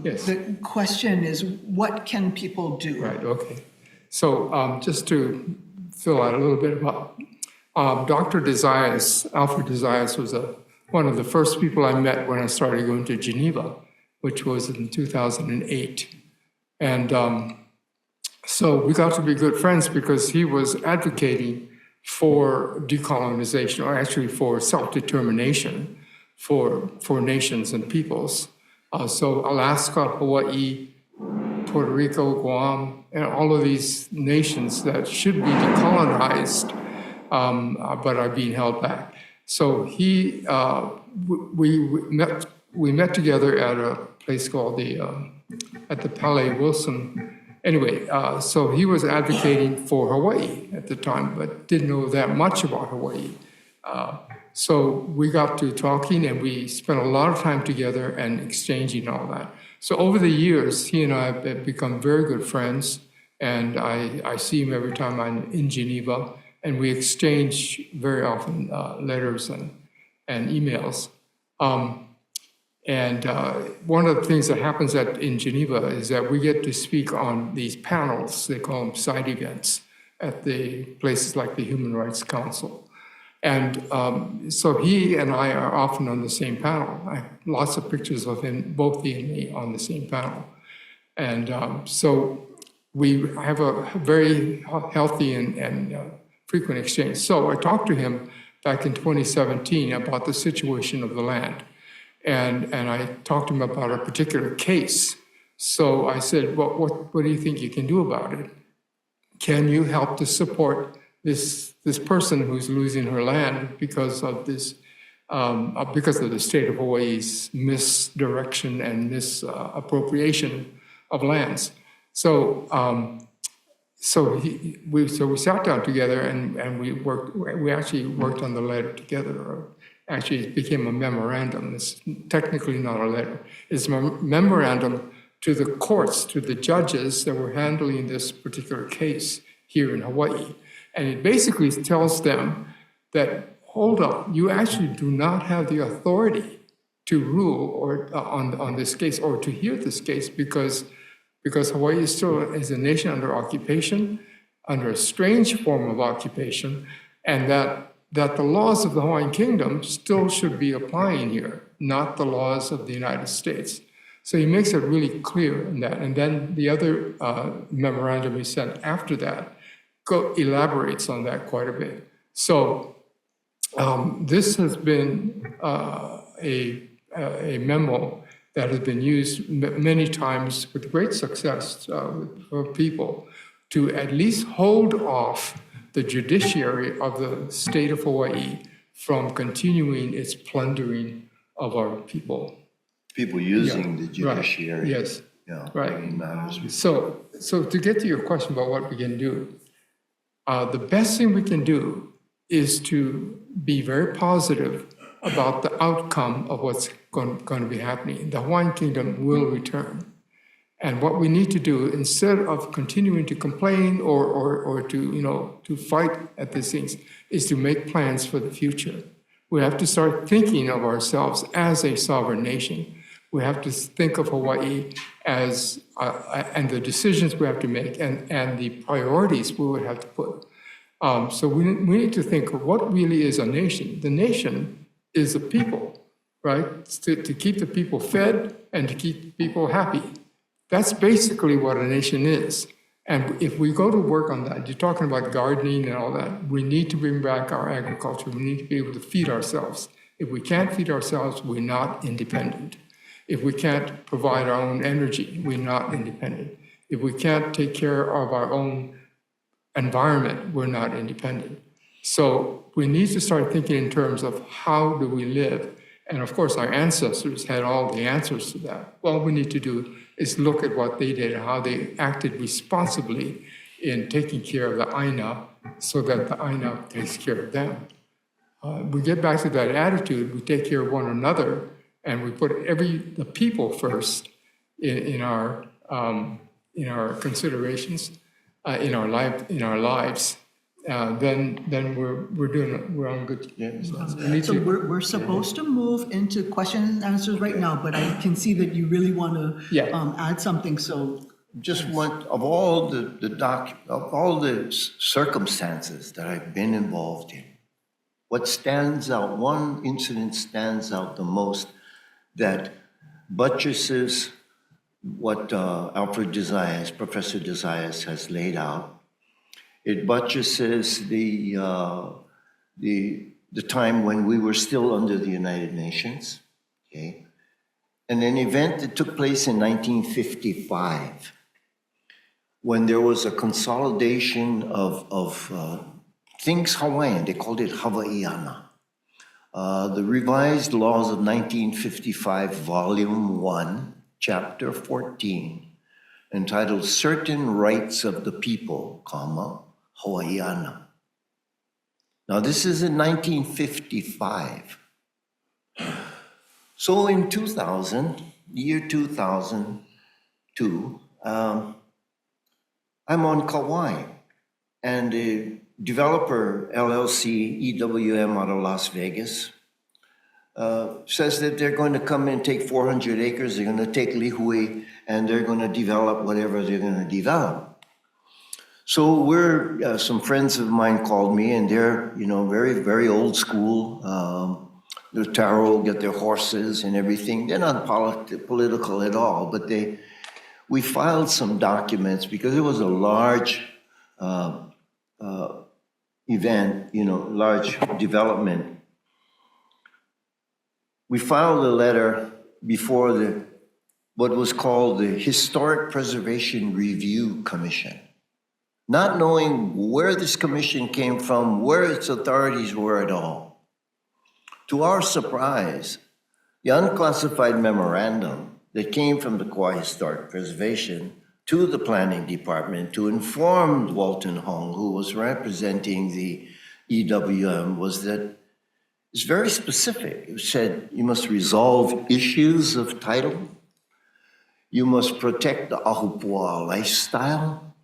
yes.
The question is, what can people do?
Right, okay. So just to fill out a little bit about Dr. Desires, Alfred Desires was one of the first people I met when I started going to Geneva, which was in 2008. And so we got to be good friends because he was advocating for decolonization, or actually for self-determination for nations and peoples. So Alaska, Hawaii, Puerto Rico, Guam, and all of these nations that should be decolonized, but are being held back. So we met together at a place called at the Palais Wilson. Anyway, so he was advocating for Hawaii at the time, but didn't know that much about Hawaii. So we got to talking, and we spent a lot of time together and exchanging all that. So over the years, he and I have become very good friends, and I see him every time I'm in Geneva, and we exchange very often letters and emails. One of the things that happens in Geneva is that we get to speak on these panels, they call them side events, at the places like the Human Rights Council. And so he and I are often on the same panel. I have lots of pictures of him, both he and me, on the same panel. And so we have a very healthy and frequent exchange. So I talked to him back in 2017 about the situation of the land. And I talked to him about a particular case. So I said, well, what do you think you can do about it? Can you help to support this person who's losing her land because of this, because of the state of Hawaii's misdirection and misappropriation of lands? So we sat down together and we actually worked on the letter together. Or actually, it became a memorandum. It's technically not a letter. It's a memorandum to the courts, to the judges that were handling this particular case here in Hawaii. And it basically tells them that, hold up, you actually do not have the authority to rule or on this case or to hear this case because Hawaii still is a nation under occupation, under a strange form of occupation, and that the laws of the Hawaiian Kingdom still should be applying here, not the laws of the United States. So he makes it really clear in that. And then the other memorandum he sent after that elaborates on that quite a bit. So this has been a memo that has been used many times with great success for people to at least hold off the judiciary of the state of Hawaii from continuing its plundering of our people.
People using the judiciary.
Right. Yes.
Yeah,
right.
Matters.
So to get to your question about what we can do, the best thing we can do is to be very positive about the outcome of what's going to be happening. The Hawaiian Kingdom will return. And what we need to do, instead of continuing to complain or to fight at these things, is to make plans for the future. We have to start thinking of ourselves as a sovereign nation. We have to think of Hawaii as, and the decisions we have to make and the priorities we would have to put. So we need to think of what really is a nation. The nation is the people, right? To keep the people fed and to keep people happy. That's basically what a nation is. And if we go to work on that, you're talking about gardening and all that, we need to bring back our agriculture. We need to be able to feed ourselves. If we can't feed ourselves, we're not independent. If we can't provide our own energy, we're not independent. If we can't take care of our own environment, we're not independent. So we need to start thinking in terms of how do we live. And of course, our ancestors had all the answers to that. All we need to do is look at what they did and how they acted responsibly in taking care of the ʻāina so that the ʻāina takes care of them. We get back to that attitude, we take care of one another, and we put the people first in our considerations, in our lives. Then we're on good. Yeah,
So we're supposed to move into questions and answers right now, but I can see that you really want to add something. So
just want of all the circumstances that I've been involved in, what stands out? One incident stands out the most that buttresses what Alfred Desaias, Professor Desaias, has laid out. It buttresses the time when we were still under the United Nations, okay? And an event that took place in 1955, when there was a consolidation of things Hawaiian, they called it Hawaiʻiana. The revised laws of 1955, Volume 1, Chapter 14, entitled Certain Rights of the People, Hawaiʻiana. Now this is in 1955. So in 2000, year 2002, I'm on Kauai, and the developer LLC EWM out of Las Vegas says that they're going to come and take 400 acres, they're going to take Lihue, and they're going to develop whatever they're going to develop. So some friends of mine called me, and they're, very, very old school. The Taro get their horses and everything. They're not political at all, but we filed some documents because it was a large event, large development. We filed a letter before what was called the Historic Preservation Review Commission, not knowing where this commission came from, where its authorities were at all. To our surprise, the unclassified memorandum that came from the Kauai Historic Preservation to the planning department to inform Walton Hong, who was representing the EWM, was that it's very specific. It said you must resolve issues of title, you must protect the Ahupua'a lifestyle,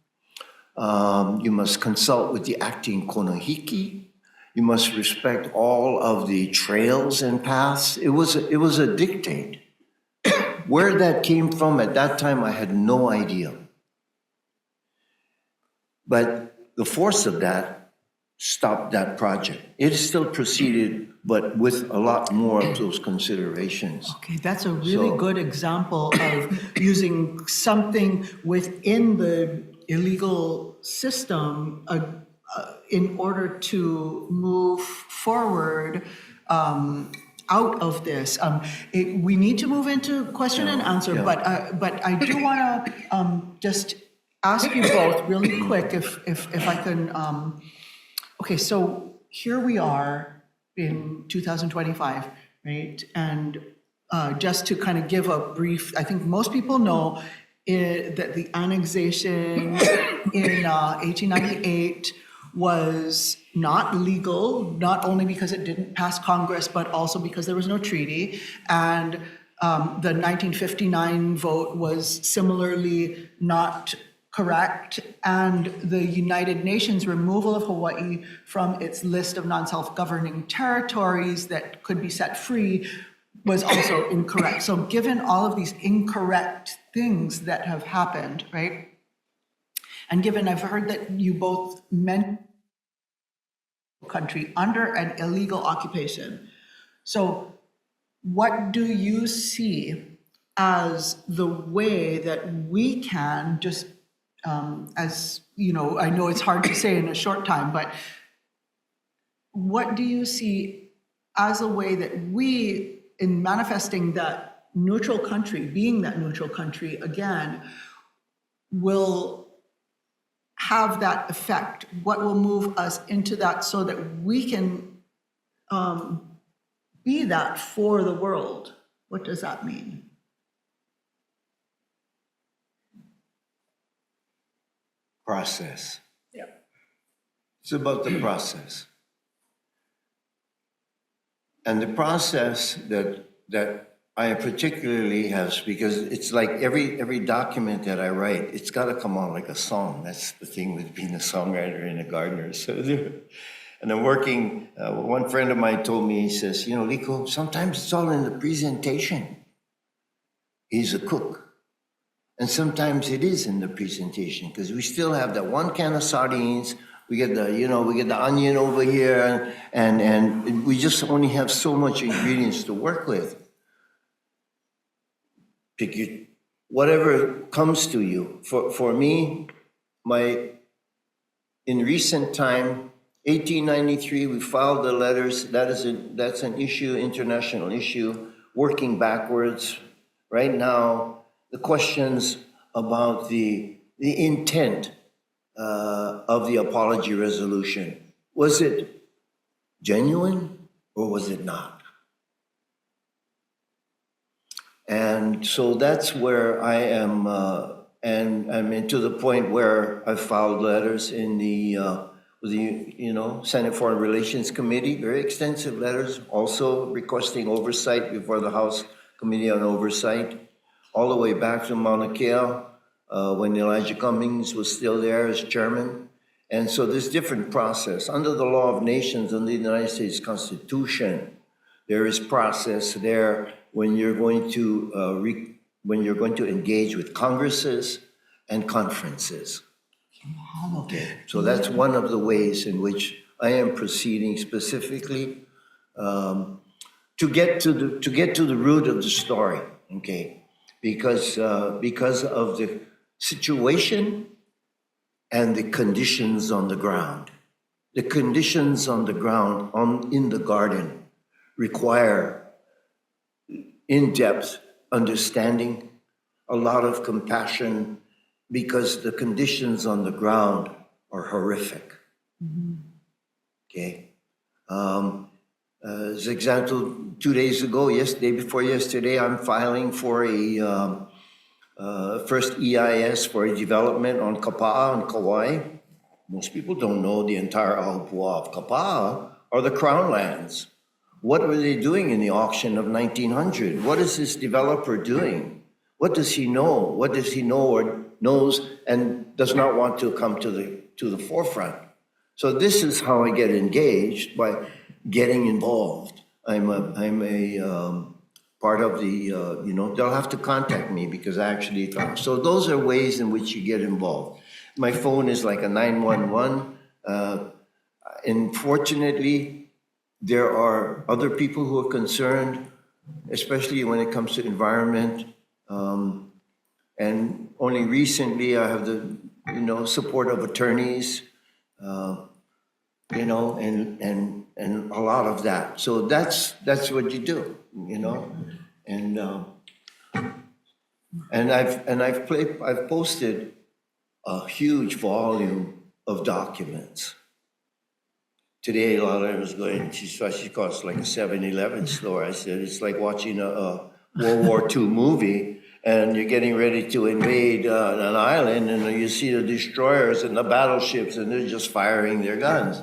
you must consult with the acting konahiki, you must respect all of the trails and paths. It was a dictate. Where that came from at that time, I had no idea. But the force of that stopped that project. It still proceeded, but with a lot more of those considerations.
Okay, that's a really good example of using something within the illegal system in order to move forward out of this. We need to move into question and answer, but I do want to just ask you both really quick if I can. Okay, so here we are in 2025, right? And just to kind of give a brief, I think most people know that the annexation in 1898 was not legal, not only because it didn't pass Congress, but also because there was no treaty. And the 1959 vote was similarly not correct. And the United Nations removal of Hawaii from its list of non-self-governing territories that could be set free was also incorrect. So given all of these incorrect things that have happened, right? And given I've heard that you both meant country under an illegal occupation. So what do you see as the way that we can just, as you know, I know it's hard to say in a short time, but what do you see as a way that we, in manifesting that neutral country, being that neutral country again, will have that effect? What will move us into that so that we can be that for the world? What does that mean?
Process.
Yeah.
It's about the process. And the process that I particularly have, because it's like every document that I write, it's got to come out like a song. That's the thing with being a songwriter and a gardener. So, and I'm working, one friend of mine told me, he says, Liko, sometimes it's all in the presentation. He's a cook. And sometimes it is in the presentation, because we still have that one can of sardines, we get the onion over here, and we just only have so much ingredients to work with. Pick whatever comes to you. For me, in recent time, 1893, we filed the letters. That's an issue, international issue, working backwards. Right now, the questions about the intent of the apology resolution. Was it genuine or was it not? And so that's where I am, and I'm to the point where I've filed letters in the Senate Foreign Relations Committee, very extensive letters, also requesting oversight before the House Committee on Oversight. all the way back to Mauna Kea, when Elijah Cummings was still there as chairman. And so there's different process. Under the law of nations, under the United States Constitution, there is process there when you're going to engage with congresses and conferences. Okay, so that's one of the ways in which I am proceeding specifically to get to the root of the story. Okay, because of the situation and the conditions on the ground. The conditions on the ground in the garden require in-depth understanding, a lot of compassion, because the conditions on the ground are horrific. Okay. As example, 2 days ago, day before yesterday, I'm filing for a first EIS for a development on Kapa'a and Kauai. Most people don't know the entire Ahupua'a of Kapa'a are the Crown lands. What were they doing in the auction of 1900? What is this developer doing? What does he know? What does he know or knows and does not want to come to the forefront? So this is how I get engaged, by getting involved. I'm a part of the, they'll have to contact me because I actually, so those are ways in which you get involved. My phone is like a 911. And fortunately, there are other people who are concerned, especially when it comes to environment. And only recently I have the, support of attorneys, and a lot of that. So that's what you do, and I've posted a huge volume of documents. Today, Lala was going, she calls it like a 7-Eleven store. I said, it's like watching a World War II movie and you're getting ready to invade an island and you see the destroyers and the battleships and they're just firing their guns.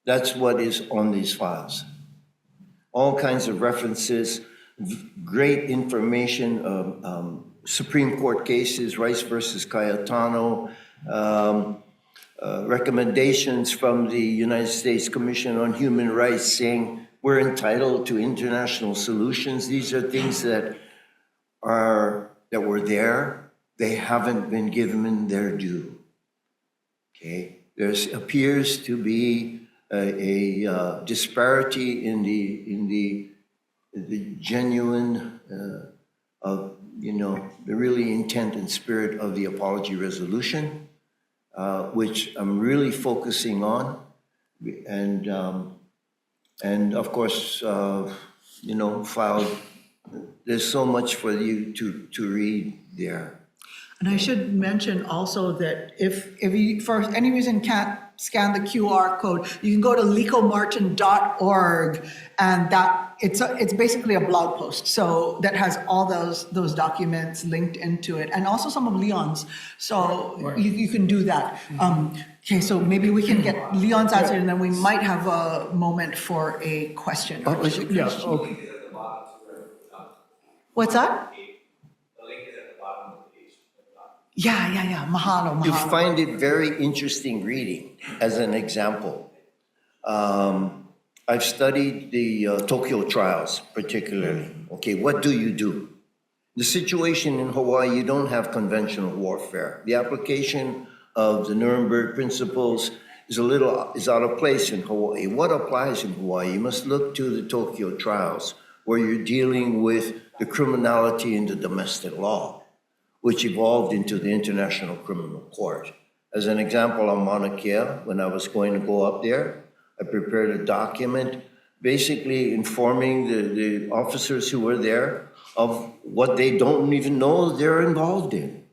That's what is on these files. All kinds of references, great information, Supreme Court cases, Rice versus Cayetano, recommendations from the United States Commission on Human Rights saying we're entitled to international solutions. These are things that were there. They haven't been given their due. Okay, there appears to be a disparity in the genuine of the really intent and spirit of the apology resolution, which I'm really focusing on, and of course filed. There's so much for you to read there.
And I should mention also that if you for any reason can't scan the QR code, you can go to likomartin.org, and that it's basically a blog post. So that has all those documents linked into it, and also some of Leon's. So you can do that. Okay, so maybe we can get Leon's answer, and then we might have a moment for a question.
Yeah, okay.
What's that? Yeah. Mahalo.
You find it very interesting reading. As an example, I've studied the Tokyo trials particularly. Okay, what do you do? The situation in Hawaii, you don't have conventional warfare. The application of the Nuremberg principles is out of place in Hawaii. What applies in Hawaii? You must look to the Tokyo trials, where you're dealing with the criminality in the domestic law, which evolved into the International Criminal Court. As an example, on Mauna Kea, when I was going to go up there, I prepared a document basically informing the officers who were there of what they don't even know they're involved in,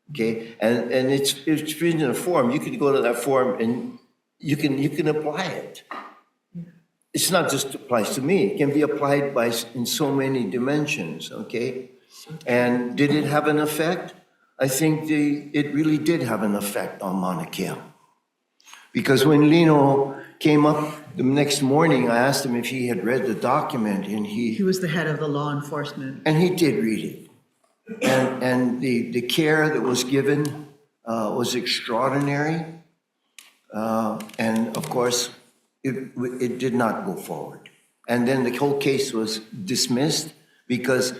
okay? And it's written in a form. You can go to that form and you can apply it. It's not just applies to me. It can be applied in so many dimensions, okay? And did it have an effect? I think it really did have an effect on Mauna Kea. Because when Lino came up the next morning, I asked him if he had read the document, and he
was the head of the law enforcement.
and he did read it. And the care that was given was extraordinary. And of course, it did not go forward. And then the whole case was dismissed because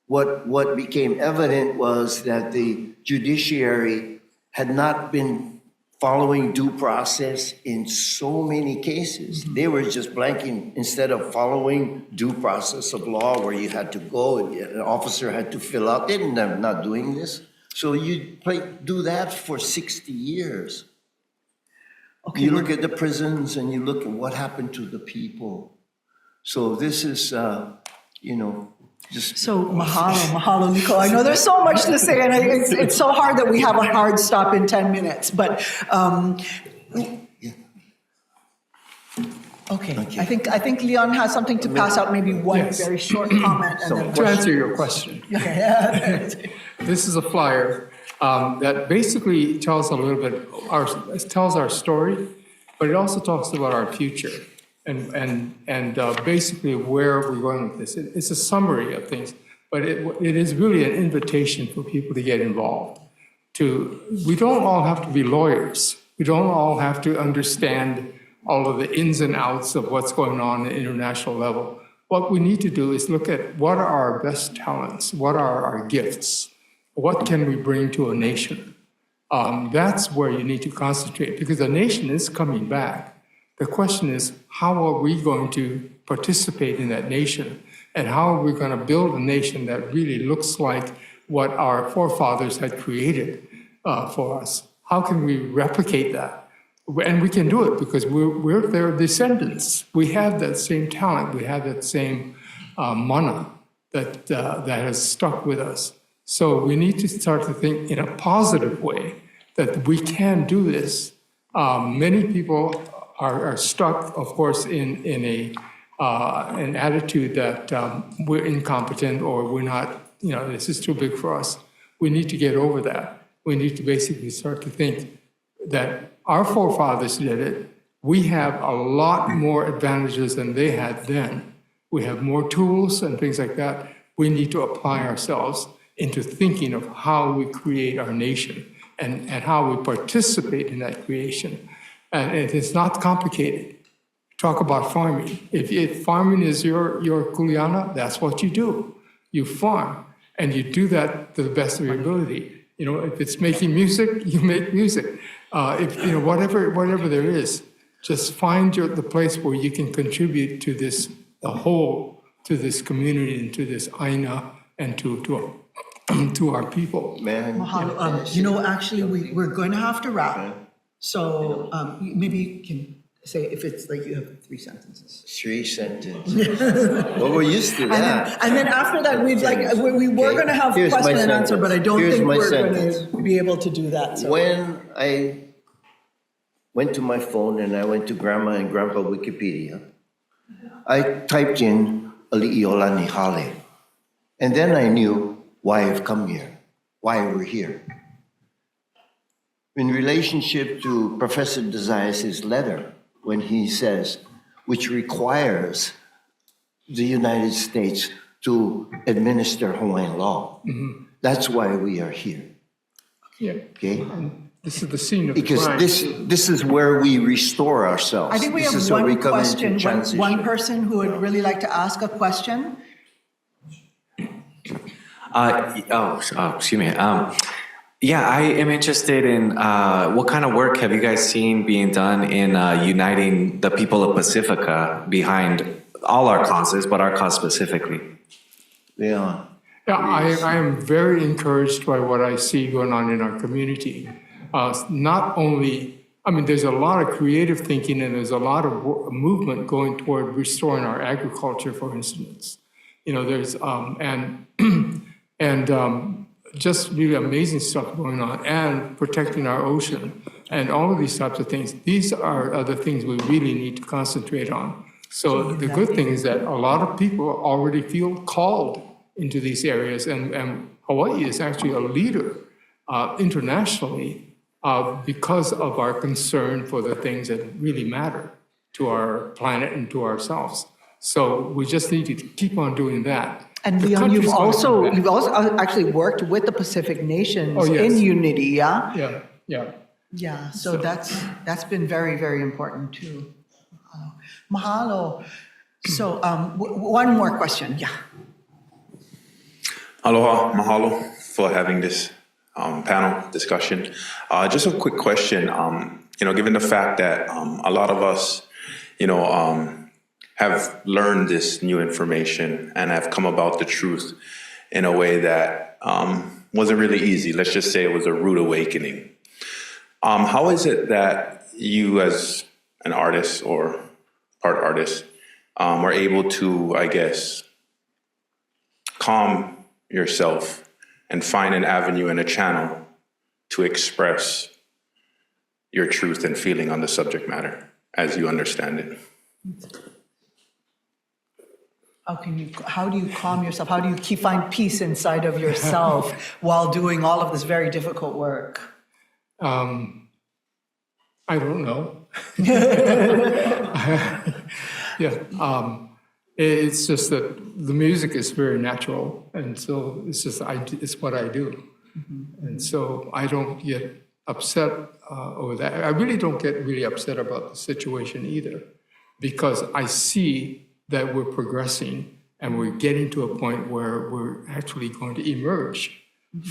what became evident was that the judiciary had not been following due process in so many cases. They were just blanking instead of following due process of law where you had to go and an officer had to fill out. They're not doing this. So you do that for 60 years.
Okay.
You look at the prisons and you look at what happened to the people. So this is, just.
So mahalo, Liko. I know there's so much to say, and it's so hard that we have a hard stop in 10 minutes. But okay, I think Leon has something to pass out. Maybe one
Yes.
very short comment, and then
To answer your question,
okay.
this is a flyer that basically tells a little bit, tells our story, but it also talks about our future and basically where we're going with this. It's a summary of things, but it is really an invitation for people to get involved. We don't all have to be lawyers. We don't all have to understand all of the ins and outs of what's going on at the international level. What we need to do is look at what are our best talents, what are our gifts, what can we bring to a nation. That's where you need to concentrate because the nation is coming back. The question is, how are we going to participate in that nation? And how are we going to build a nation that really looks like what our forefathers had created for us? How can we replicate that? And we can do it because we're their descendants. We have that same talent. We have that same mana that has stuck with us. So we need to start to think in a positive way that we can do this. Many people are stuck, of course, in an attitude that we're incompetent or we're not, this is too big for us. We need to get over that. We need to basically start to think that our forefathers did it. We have a lot more advantages than they had then. We have more tools and things like that. We need to apply ourselves into thinking of how we create our nation and how we participate in that creation. And it is not complicated. Talk about farming. If farming is your kuleana, that's what you do. You farm, and you do that to the best of your ability. If it's making music, you make music. Whatever there is, just find the place where you can contribute to this, to this community and to this ʻāina and to our people.
Mahalo. Actually, we're going to have to wrap. So maybe you can say if it's like you have 3 sentences.
3 sentences. Well, we're used to that.
And then after that, we were going to have question and answer, but I don't think we're going to be able to do that. So.
When I went to my phone and I went to Grandma and Grandpa Wikipedia, I typed in ʻIolani hale. And then I knew why I've come here, why we're here. In relationship to Professor Desai's letter, when he says, which requires the United States to administer Hawaiian law, that's why we are here.
Yeah.
Okay?
This is the scene of the
Because
crime.
this is where we restore ourselves.
I think we have one question, one person who would really like to ask a question.
Excuse me. Yeah, I am interested in what kind of work have you guys seen being done in uniting the people of Pacifica behind all our causes, but our cause specifically?
Yeah.
Yeah, I am very encouraged by what I see going on in our community. Not only, there's a lot of creative thinking and there's a lot of movement going toward restoring our agriculture, for instance. There's, just really amazing stuff going on, and protecting our ocean and all of these types of things. These are the things we really need to concentrate on. So the good thing is that a lot of people already feel called into these areas, and Hawaii is actually a leader internationally because of our concern for the things that really matter to our planet and to ourselves. So we just need to keep on doing that.
And
The
Leon,
country's gonna come back.
you've also actually worked with the Pacific nations
Oh, yes.
in unity, yeah?
Yeah.
Yeah, so that's been very, very important too. Mahalo. So one more question, yeah.
Aloha, mahalo for having this panel discussion. Just a quick question. Given the fact that a lot of us, have learned this new information and have come about the truth in a way that wasn't really easy. Let's just say it was a rude awakening. How is it that you, as an artist or part artist, are able to, I guess, calm yourself and find an avenue and a channel to express your truth and feeling on the subject matter as you understand it?
How do you calm yourself? How do you find peace inside of yourself while doing all of this very difficult work?
I don't know. It's just that the music is very natural, and so it's what I do, and so I don't get upset over that. I really don't get really upset about the situation either, because I see that we're progressing and we're getting to a point where we're actually going to emerge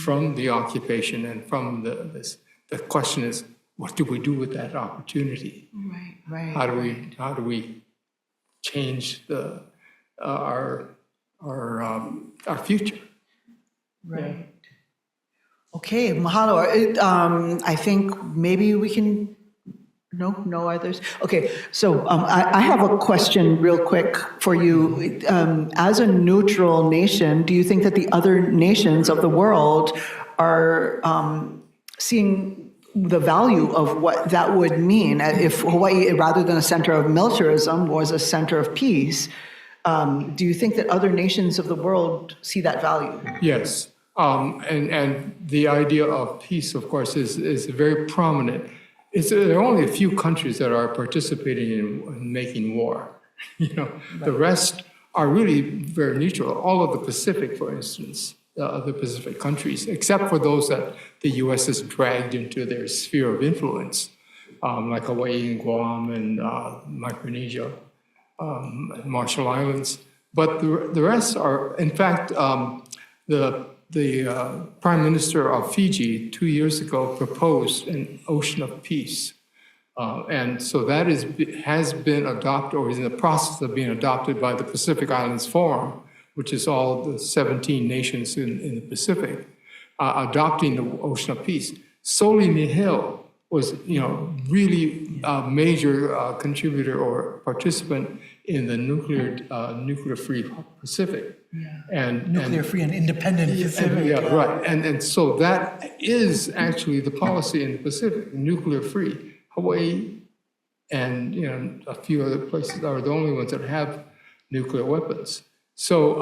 from the occupation and from this. The question is, what do we do with that opportunity?
Right.
How do we change our future?
Right. Okay, mahalo. I think maybe we can. No others? Okay, so I have a question real quick for you. As a neutral nation, do you think that the other nations of the world are seeing the value of what that would mean if Hawaii, rather than a center of militarism, was a center of peace? Do you think that other nations of the world see that value?
Yes, and the idea of peace, of course, is very prominent. There are only a few countries that are participating in making war. The rest are really very neutral. All of the Pacific, for instance, the Pacific countries, except for those that the U.S. has dragged into their sphere of influence, like Hawaii and Guam and Micronesia, Marshall Islands. But the rest are, in fact, the Prime Minister of Fiji 2 years ago proposed an ocean of peace. And so that has been adopted, or is in the process of being adopted by the Pacific Islands Forum, which is all the 17 nations in the Pacific, adopting the ocean of peace. Soli Nihil was, really a major contributor or participant in the nuclear-free Pacific.
Nuclear-free and independent Pacific.
Right. And so that is actually the policy in the Pacific, nuclear-free. Hawaii and a few other places are the only ones that have nuclear weapons. So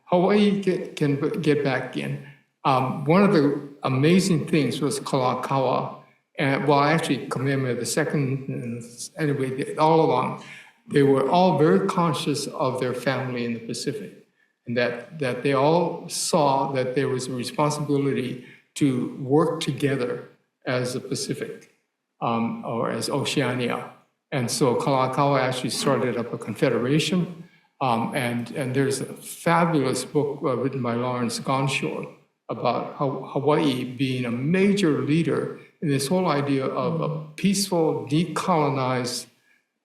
Hawaii can get back in. One of the amazing things was Kalakaua. And actually Kamehameha II, anyway, all along, they were all very conscious of their family in the Pacific, and that they all saw that there was a responsibility to work together as the Pacific, or as Oceania. And so Kalakaua actually started up a confederation, and there's a fabulous book written by Lawrence Gonshore about Hawaii being a major leader in this whole idea of a peaceful, decolonized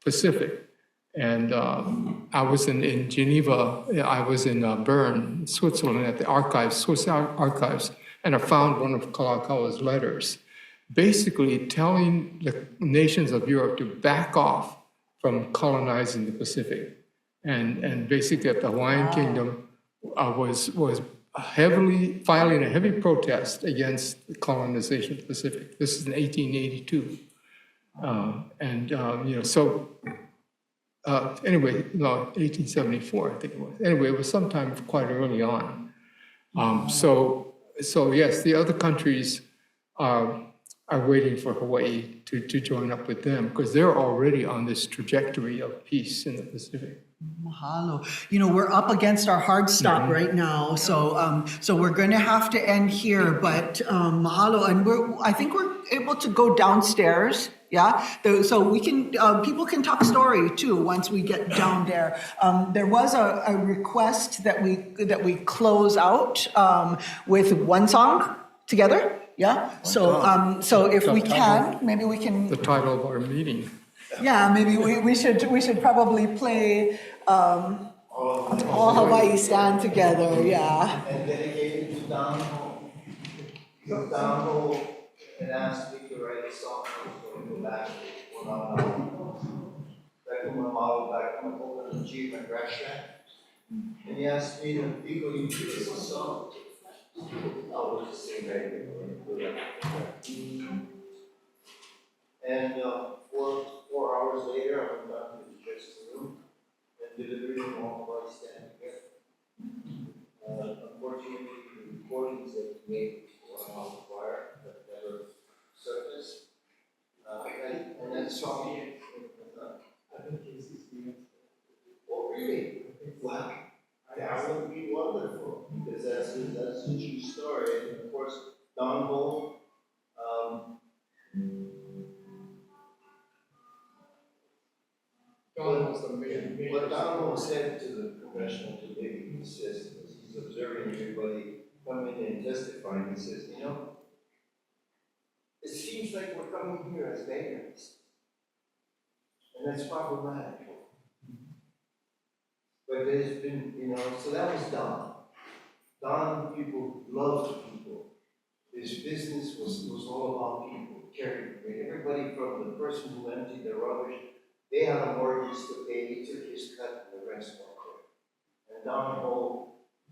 Pacific. And I was in Geneva, I was in Bern, Switzerland, at the Swiss archives, and I found one of Kalakaua's letters, basically telling the nations of Europe to back off from colonizing the Pacific. And basically that the Hawaiian Kingdom was heavily filing a heavy protest against the colonization of the Pacific. This is in 1882. Anyway, no, 1874, I think it was. Anyway, it was sometime quite early on. So yes, the other countries are are waiting for Hawaii to join up with them, because they're already on this trajectory of peace in the Pacific.
Mahalo. You know, we're up against our hard stop right now, so so we're going to have to end here. But mahalo, and I think we're able to go downstairs. Yeah, so we can people can talk story too once we get down there. There was a request that we close out with one song together. Yeah. So so if we can, maybe we can.
The title of our meeting.
Yeah, maybe we should probably play All Hawaii Stand Together, yeah.
And dedicated to Don Ho. So Don Ho had asked me to write a song. I was going to go back to achievement restaurant. And he asked me to Liko, you do this song. I was just sing right there. And 4 hours later, I went down to the dressing room and delivered them all Hawaiʻi Stand Together. Unfortunately, the recordings that we made were on the wire, but never surfaced. And that song, oh really? Wow, that would be wonderful, because that's a true story. And of course, Don Ho, what Donald said to the congressional committee, he says, he's observing everybody coming in and testifying, he says, you know, it seems like we're coming here as beggars. And that's problematic. But there's been, you know, so that was Don. Don, people loved people. His business was all about people, caring. Everybody from the person who emptied the rubbish, they had a mortgage to pay, he took his cut and the rest went there. And Don Ho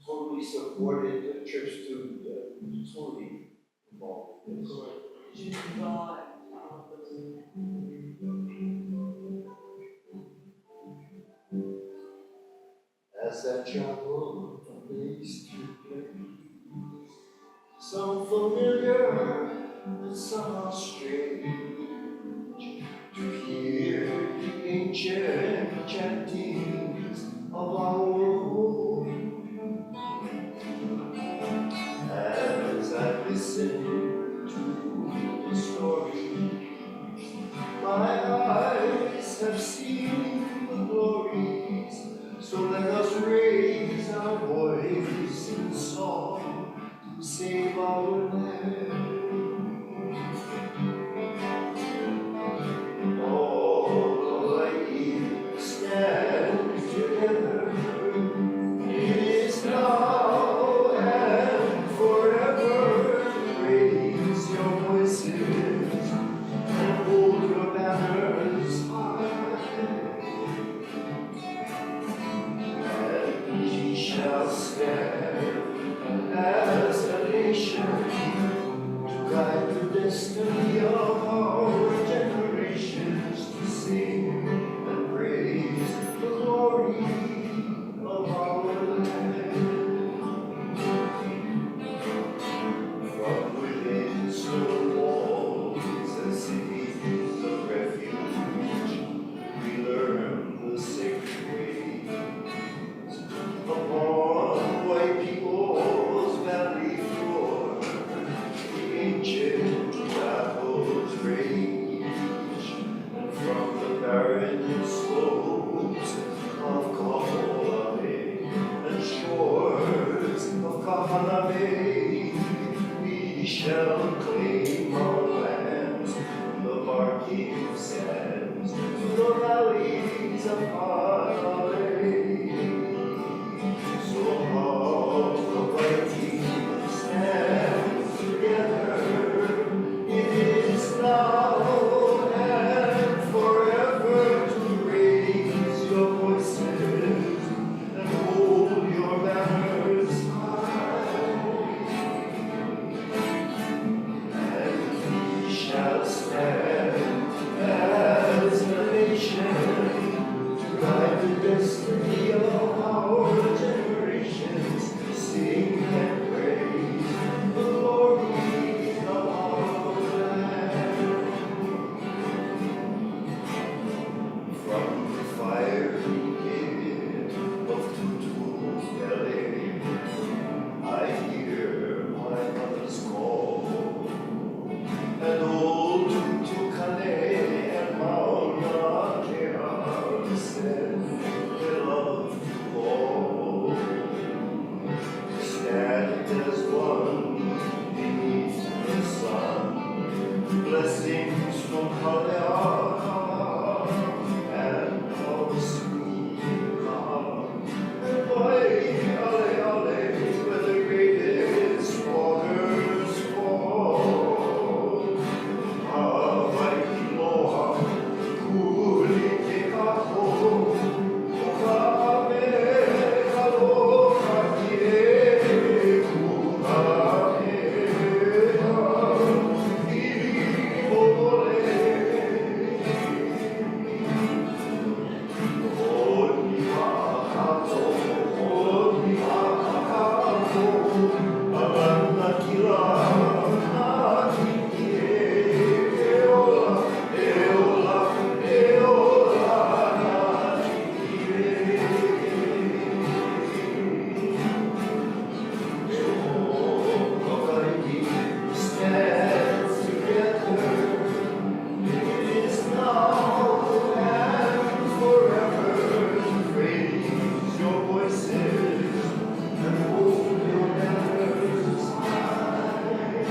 totally supported the trips to, totally involved with this. As I travel from place to place, some familiar and somehow strange, to hear the ancient chantings of our own. As I listen to the story, my eyes have seen the glories. So let us raise our voice in song to save our land. Stand together. It is now and forever. Raise your voices and hold your banners high. And we shall stand as a nation to guide the destiny of our generations to sing. Praise the glory of our land. From within stone walls and cities of refuge, we learn the sacred ways. Upon white people's valley floor, the ancient battles rage, and from the barren slopes of Kalahiki and shores of Kahaname, we shall claim our lands from the barking sands to the valleys of Hanalei. So all Hawaii stands together. It is now and forever to raise your voices and hold your banners high. And we shall stand as a nation to guide the destiny of our generations, sing and praise the glory of our land. blessings from Kalahiki and from Hawaii, where the greatest waters fall. Hawaii loa, kuli te kaho, ukame kaloha kie, ukame Stand together. It is now and forever. Raise your voices and hold your banners high.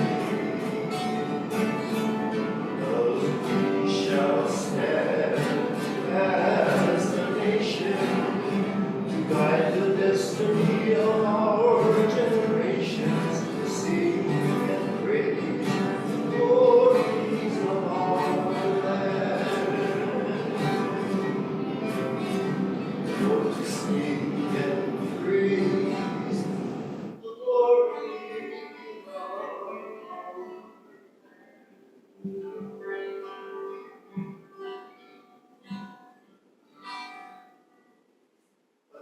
'Cause we shall stand as a nation to guide the destiny of our generations. Sing and praise the glories of our land. For to sing and praise the glories of our land.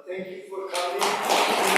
Thank you for coming.